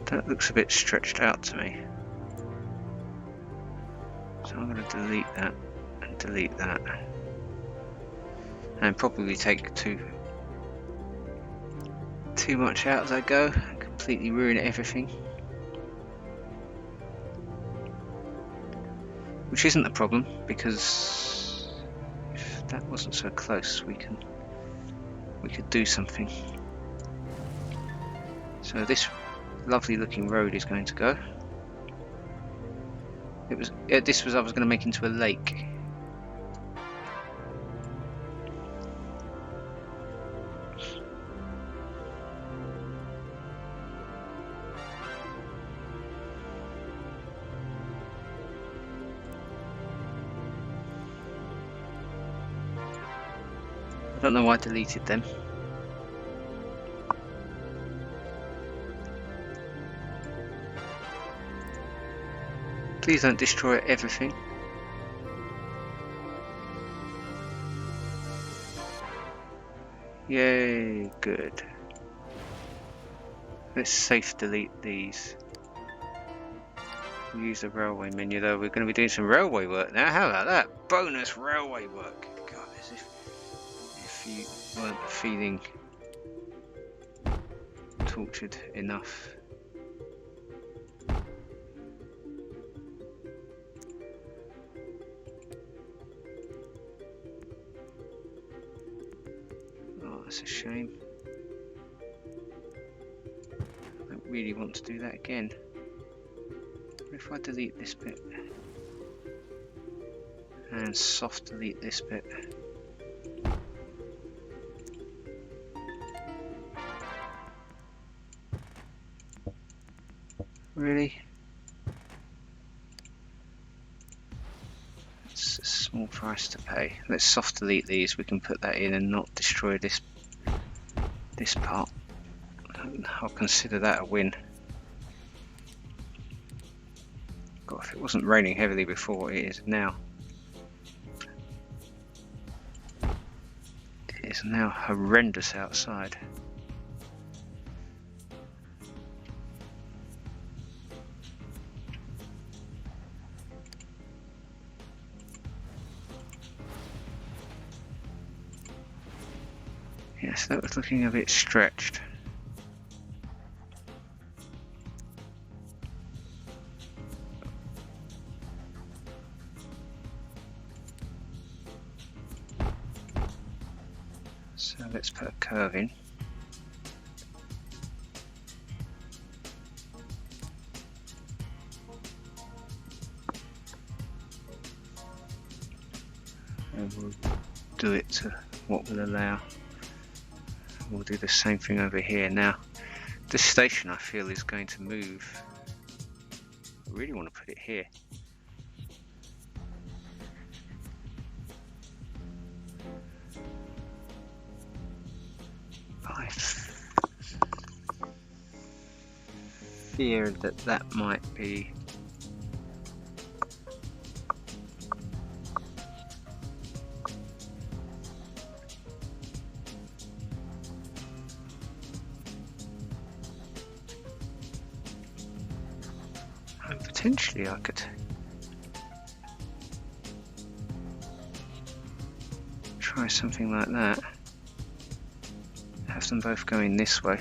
That looks a bit stretched out to me. So I'm going to delete that and delete that. And probably take too much out as I go and completely ruin everything. Which isn't a problem, because if that wasn't so close, we could do something. So this lovely looking road is going to go. I was going to make into a lake. I don't know why I deleted them. Please don't destroy everything. Yay, good. Let's safe delete these. We'll use the railway menu though. We're going to be doing some railway work now. How about that? Bonus railway work. God, as if you weren't feeling tortured enough. Oh, that's a shame. I don't really want to do that again. What if I delete this bit and soft delete this bit? Really? It's a small price to pay. Let's soft delete these. We can put that in and not destroy this part. I'll consider that a win. God, if it wasn't raining heavily before, it is now. It is now horrendous outside. Yes, that was looking a bit stretched. So let's put a curve in. And we'll do it to what will allow. We'll do the same thing over here. Now, this station I feel is going to move. I really want to put it here. I fear that that might be potentially I could try something like that. Have them both going this way.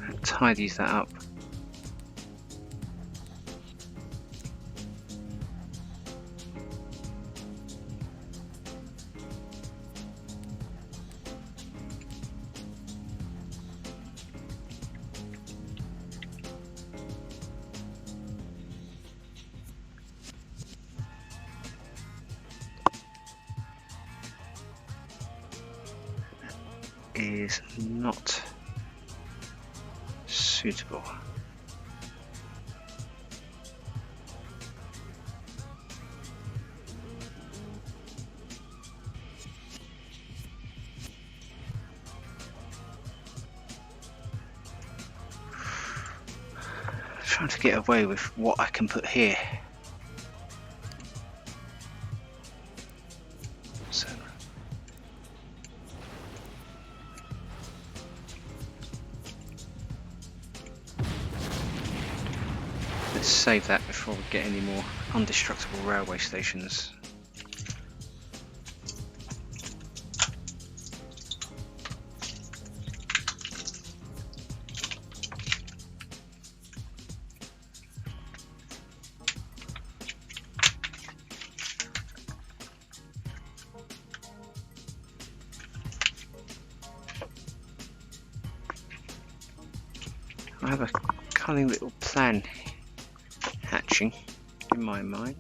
And tidies that up. Is not suitable. Trying to get away with what I can put here. So let's save that before we get any more undestructible railway stations. I have a cunning little plan hatching in my mind.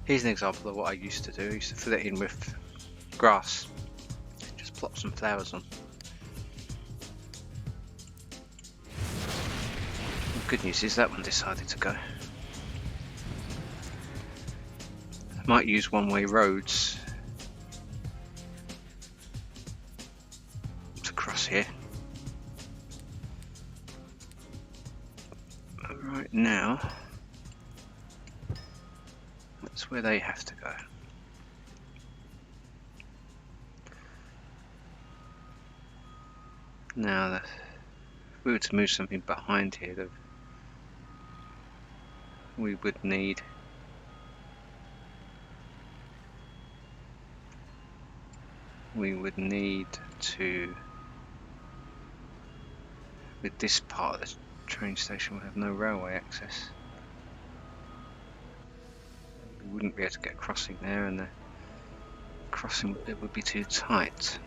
Here's an example of what I used to do. I used to fill it in with grass. Just plop some flowers on. The good news is that one decided to go. I might use one-way roads to cross here. But right now, that's where they have to go. Now, if we were to move something behind here, we would need to, with this part of the train station, we have no railway access. We wouldn't be able to get a crossing there, and the crossing it would be too tight.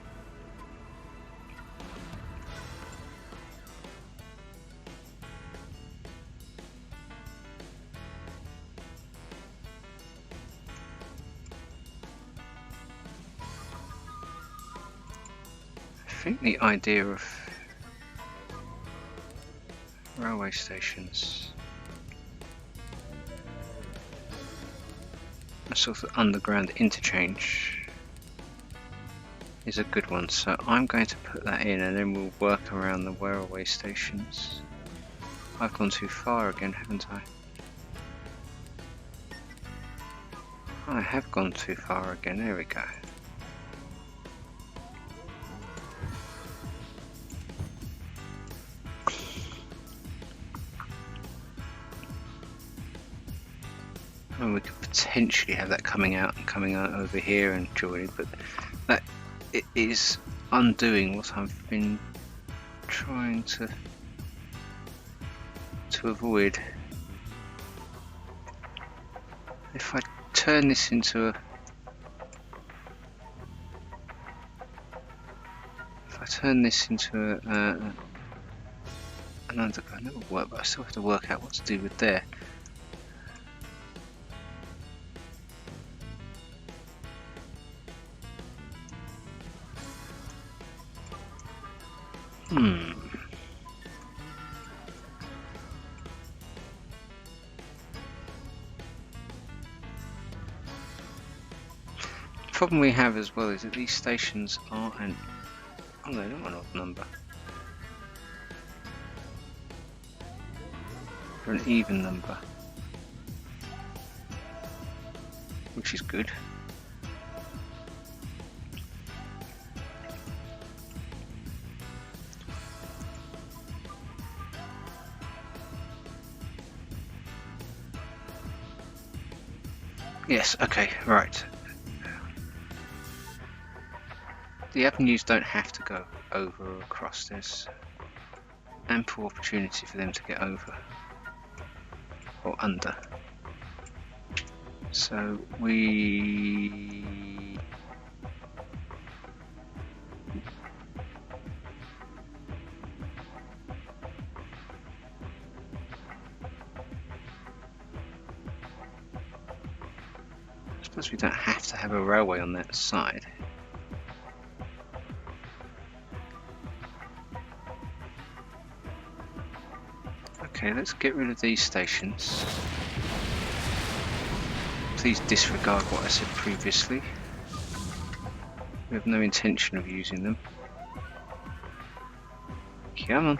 I think the idea of railway stations, a sort of underground interchange, is a good one. So I'm going to put that in, and then we'll work around the railway stations. I've gone too far again, haven't I? I have gone too far again. There we go. And we could potentially have that coming out over here and joining, but that it is undoing what I've been trying to avoid. If I turn this into a an underground, that would work, but I still have to work out what to do with there. The problem we have as well is that these stations are they're not an odd number. They're an even number, which is good. Yes, okay, right. The avenues don't have to go over or across. There's ample opportunity for them to get over or under. So we I suppose we don't have to have a railway on that side. Okay, let's get rid of these stations. Please disregard what I said previously. We have no intention of using them. Come on.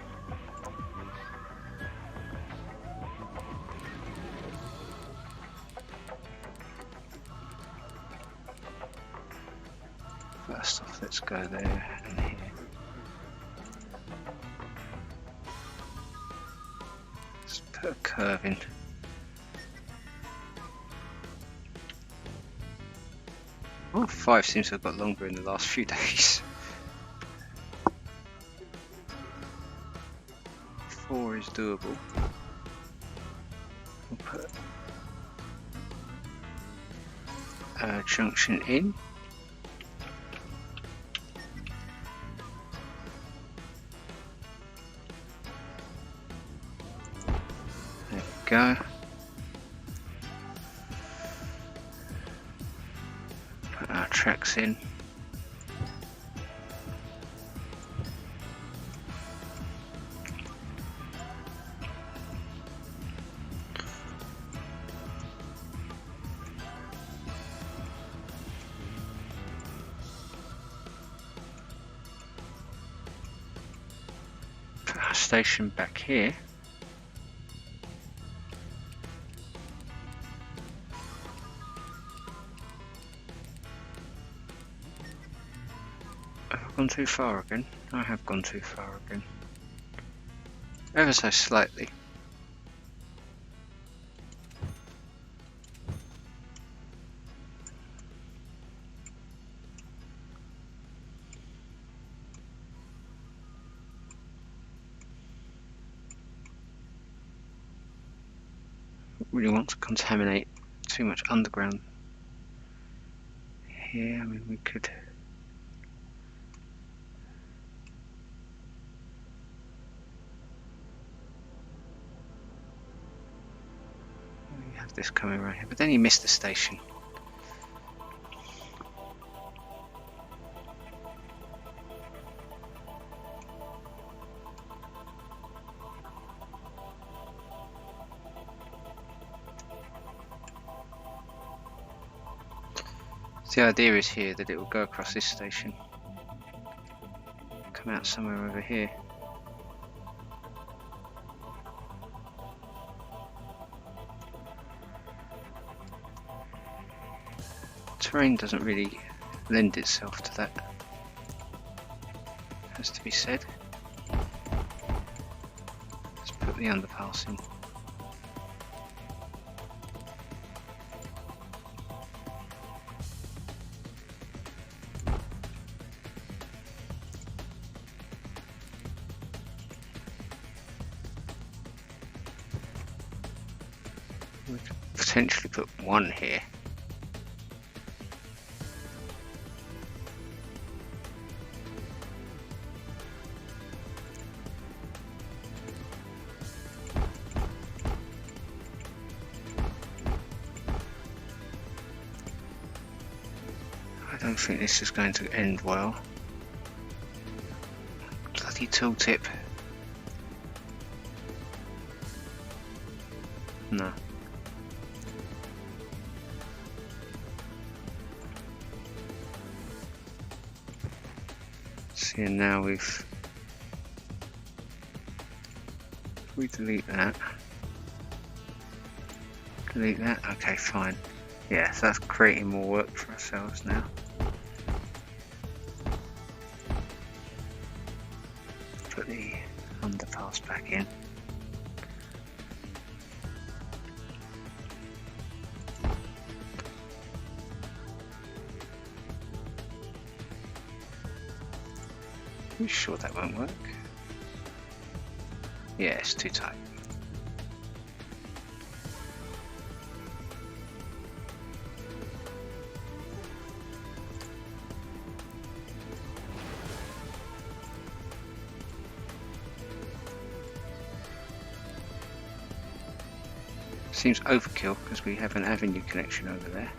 First off, let's go there and here. Let's put a curve in. Oh, 5 seems to have got longer in the last few days. 4 is doable. We'll put a junction in. There we go. tracks in. Put our station back here. Gone too far again. I have gone too far again. Ever so slightly. Really want to contaminate too much underground here. I mean, we could. Have this coming right here, but then you miss the station. The idea is here that it will go across this station, come out somewhere over here. Terrain doesn't really lend itself to that, has to be said. Let's put the underpass in. We could potentially put one here. I don't think this is going to end well. Bloody tooltip. No. See, and now if we delete that, okay, fine. Yeah, so that's creating more work for ourselves now. Put the underpass back in. Are you sure that won't work? Yeah, it's too tight. Seems overkill because we have an avenue connection over there.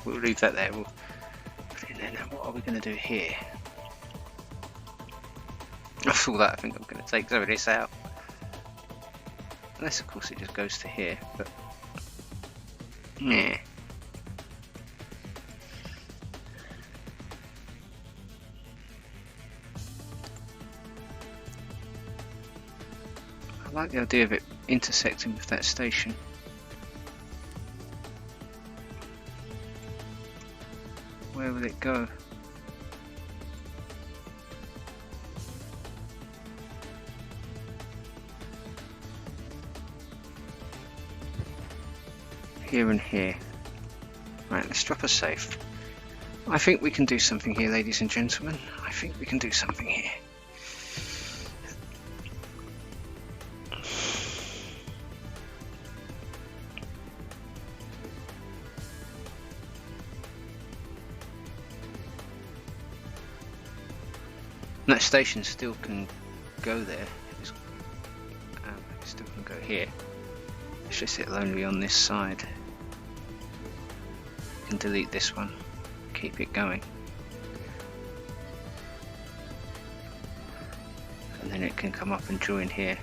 We'll leave that there. We'll put it in there. Now, what are we going to do here? That's all that I think I'm going to take some of this out. Unless, of course, it just goes to here. But yeah. I like the idea of it intersecting with that station. Where will it go? Here and here. Right, let's drop a save. I think we can do something here, ladies and gentlemen. I think we can do something here. And that station still can go there. It still can go here. It's just it'll only on this side. You can delete this one. Keep it going. And then it can come up and join here.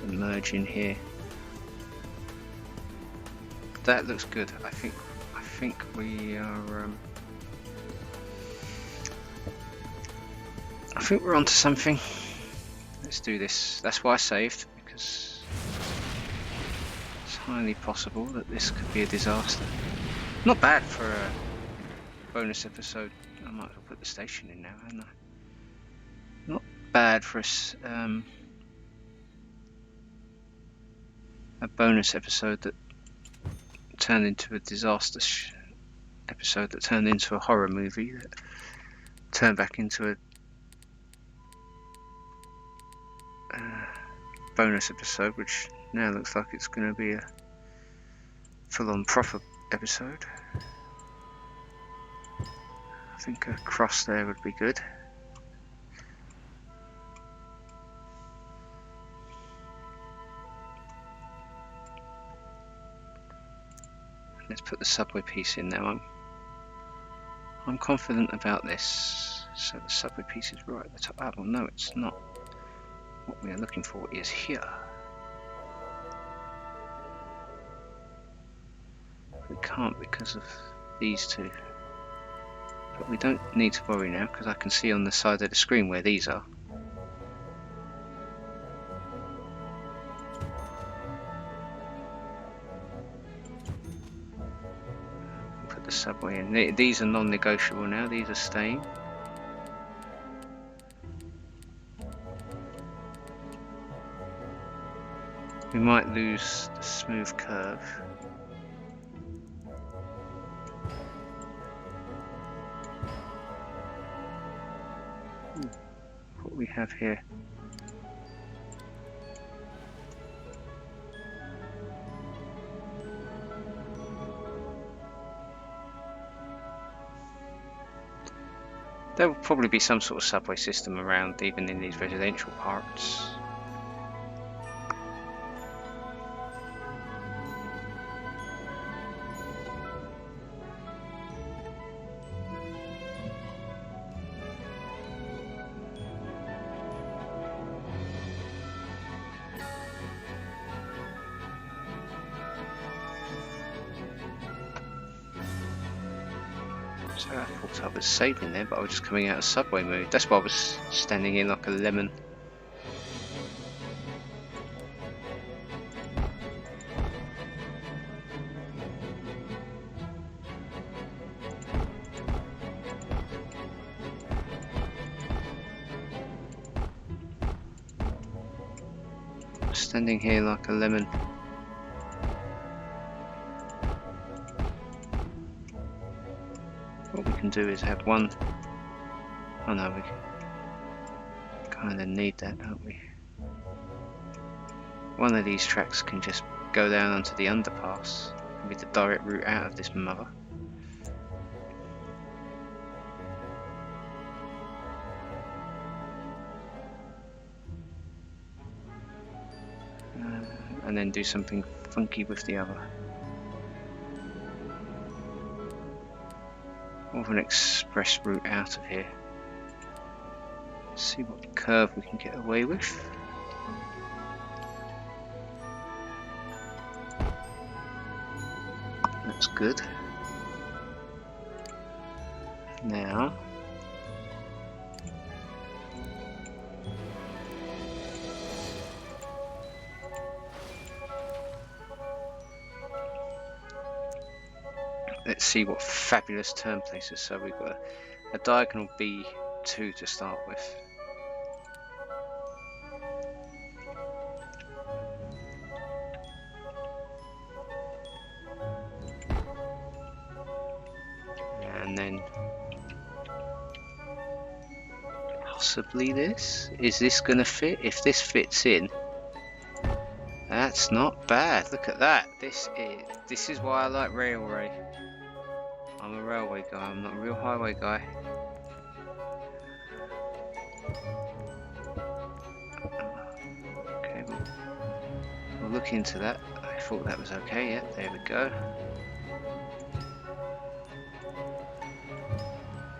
And merge in here. That looks good. I think we are I think we're onto something. Let's do this. That's why I saved, because it's highly possible that this could be a disaster. Not bad for a bonus episode. I might as well put the station in now, hadn't I? Not bad for a bonus episode that turned into a disaster episode that turned into a horror movie that turned back into a bonus episode, which now looks like it's going to be a full-on proper episode. I think a cross there would be good. Let's put the subway piece in now. I'm confident about this. So the subway piece is right at the top. Ah, well, no, it's not. What we are looking for is here. We can't because of these two. But we don't need to worry now, because I can see on the side of the screen where these are. Put the subway in. These are non-negotiable now, these are staying. We might lose the smooth curve. What we have here. There will probably be some sort of subway system around, even in these residential parts. So I thought I was saving there, but I was just coming out of subway mode. That's why I was standing in like a lemon. Standing here like a lemon. What we can do is have one. Oh no, we kind of need that, don't we? One of these tracks can just go down onto the underpass with the direct route out of this mother. And then do something funky with the other. More of an express route out of here. See what curve we can get away with. That's good. Now let's see what fabulous turn places. So we've got a diagonal B2 to start with. possibly this? Is this gonna fit? If this fits in, that's not bad. Look at that. This is why I like railway. I'm a railway guy, I'm not a real highway guy. Okay, we'll look into that. I thought that was okay. Yeah, there we go.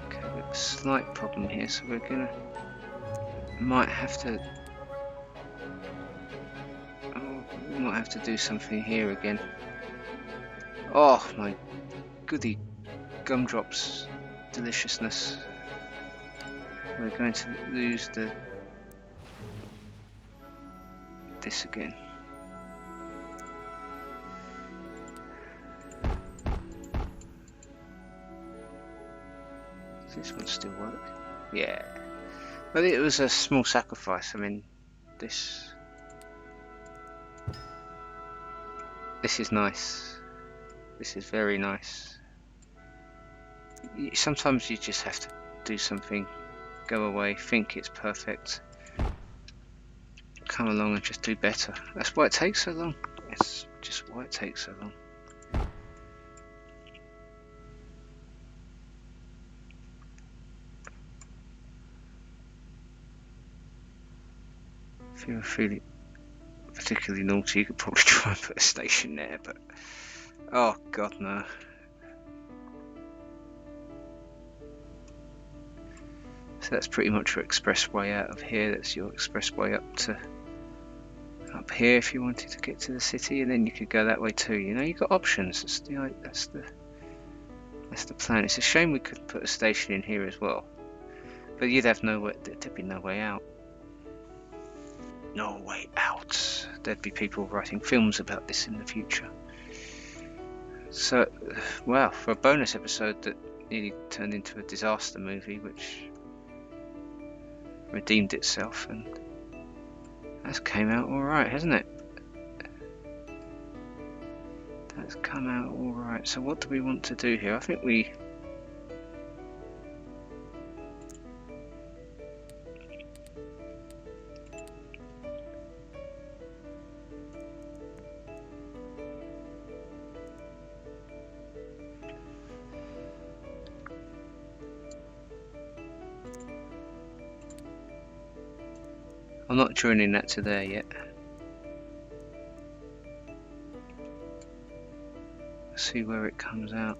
Okay, we have a slight problem here, so we're gonna might have to do something here again. Oh my goody gumdrops deliciousness. We're going to lose this again. Does this one still work? Yeah. But it was a small sacrifice. I mean, this is nice. This is very nice. Sometimes you just have to do something, go away, think it's perfect, come along and just do better. That's why it takes so long. It's just why it takes so long. If you're feeling particularly naughty, you could probably try and put a station there, but oh god no. So that's pretty much your expressway out of here. That's your expressway up here if you wanted to get to the city, and then you could go that way too. You know, you've got options. That's the plan. It's a shame we couldn't put a station in here as well, but you'd have there'd be no way out. No way out. There'd be people writing films about this in the future. So, well, for a bonus episode that nearly turned into a disaster movie, which redeemed itself, and that's came out alright, hasn't it? That's come out alright. So what do we want to do here? I think we... I'm not joining that to there yet. Let's see where it comes out.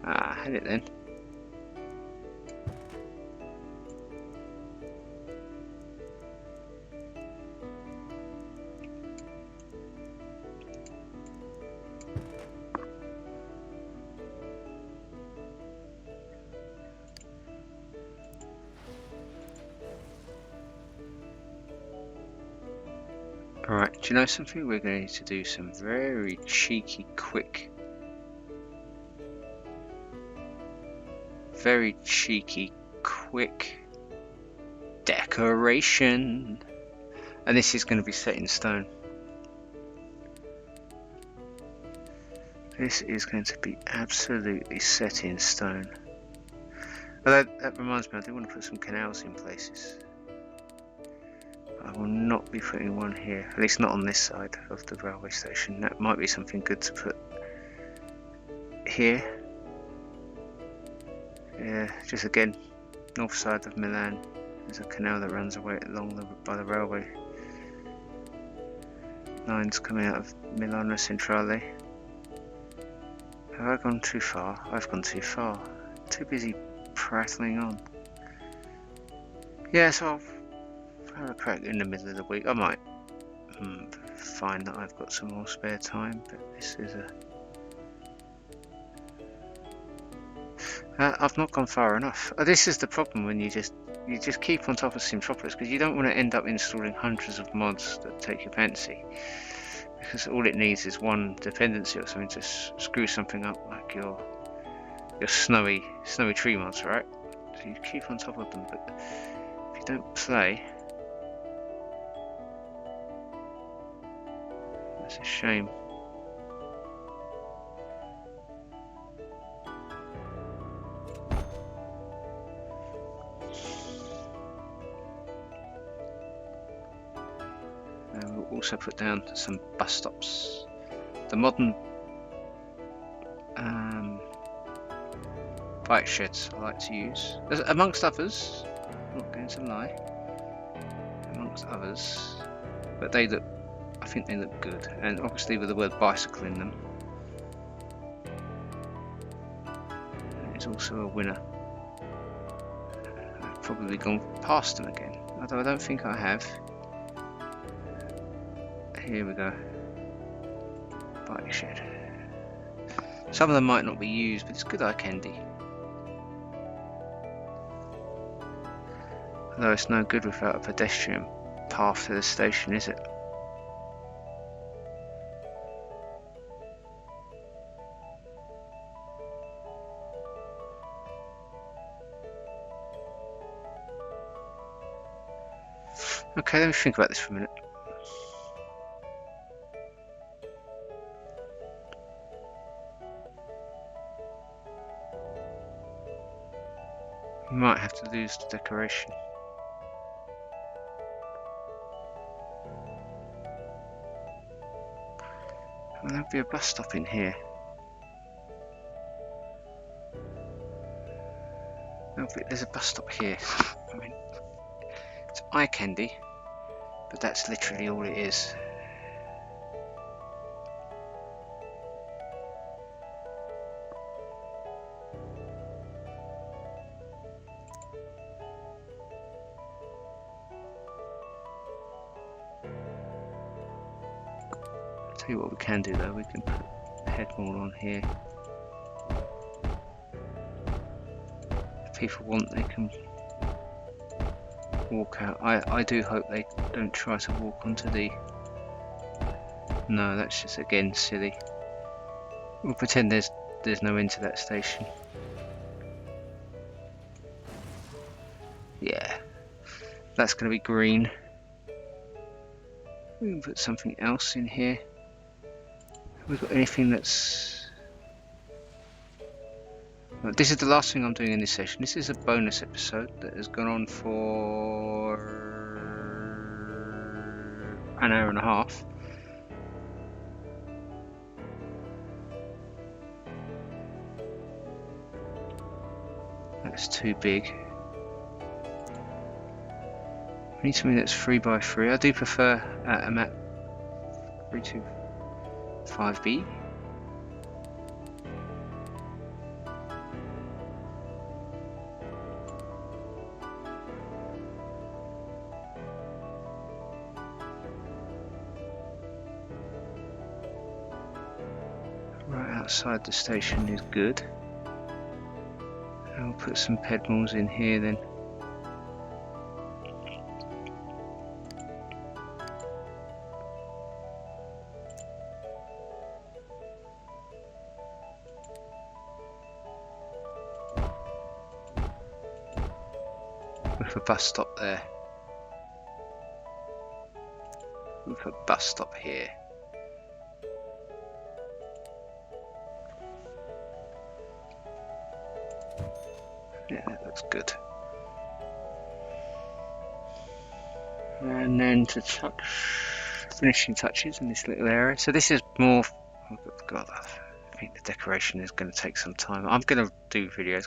Ah, had it then. Alright, do you know something? We're going to need to do some very cheeky, quick decoration. And this is going to be set in stone. This is going to be absolutely set in stone. Although that reminds me, I do want to put some canals in places. I will not be putting one here, at least not on this side of the railway station. That might be something good to put here. Yeah, just again, north side of Milan. There's a canal that runs away by the railway lines coming out of Milano Centrale. Have I gone too far? I've gone too far. Too busy prattling on. Yeah, so I'll have a crack in the middle of the week. I might find that I've got some more spare time, but this is I've not gone far enough. This is the problem when you just keep on top of SimCity4, because you don't want to end up installing hundreds of mods that take your fancy, because all it needs is one dependency or something to screw something up, like your snowy tree mods, right? So you keep on top of them, but if you don't play. That's a shame. And we'll also put down some bus stops. The modern bike sheds I like to use, amongst others, I'm not going to lie, amongst others, but they look, I think they look good, and obviously with the word bicycle in them, it's also a winner. I've probably gone past them again, although I don't think I have. Here we go, bike shed. Some of them might not be used, but it's good eye candy. Although it's no good without a pedestrian path to the station, is it? Okay, let me think about this for a minute. We might have to lose the decoration. Well, there'll be a bus stop in here. There's a bus stop here. I mean, it's eye candy, but that's literally all it is. Tell you what we can do though, we can put a headboard on here. If people want, they can walk out. I do hope they don't try to walk onto the... No, that's just again silly. We'll pretend there's no end to that station. Yeah, that's going to be green. We can put something else in here. Have we got anything that's... Well, this is the last thing I'm doing in this session. This is a bonus episode that has gone on for an hour and a half. That's too big. We need something that's 3x3. I do prefer a map 325B. Right outside the station is good. And we'll put some pedals in here then. With a bus stop there. With a bus stop here. Yeah, that looks good. And then to finishing touches in this little area. So this is more... Oh God, I think the decoration is going to take some time. I'm going to do videos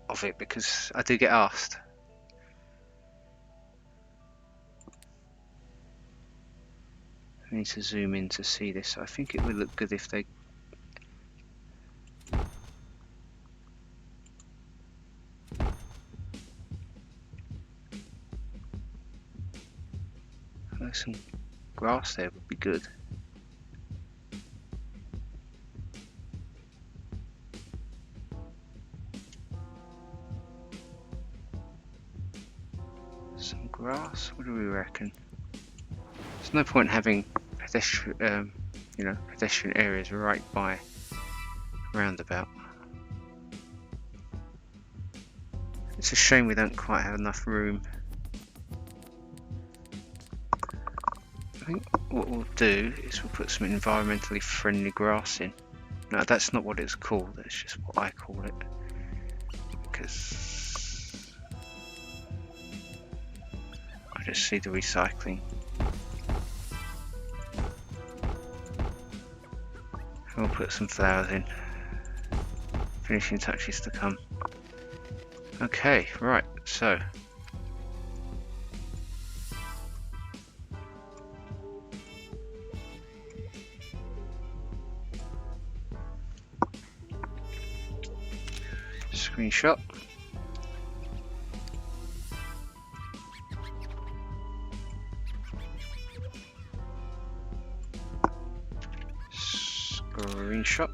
of it because I do get asked. I need to zoom in to see this. I think it would look good if they... Some grass there would be good. Some grass. What do we reckon? There's no point having pedestrian, pedestrian areas right by a roundabout. It's a shame we don't quite have enough room. I think what we'll do is we'll put some environmentally friendly grass in. No, that's not what it's called, that's just what I call it. Because I just see the recycling. And we'll put some flowers in. Finishing touches to come. Okay, right, so screenshot. Screenshot.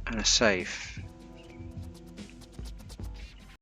And a save.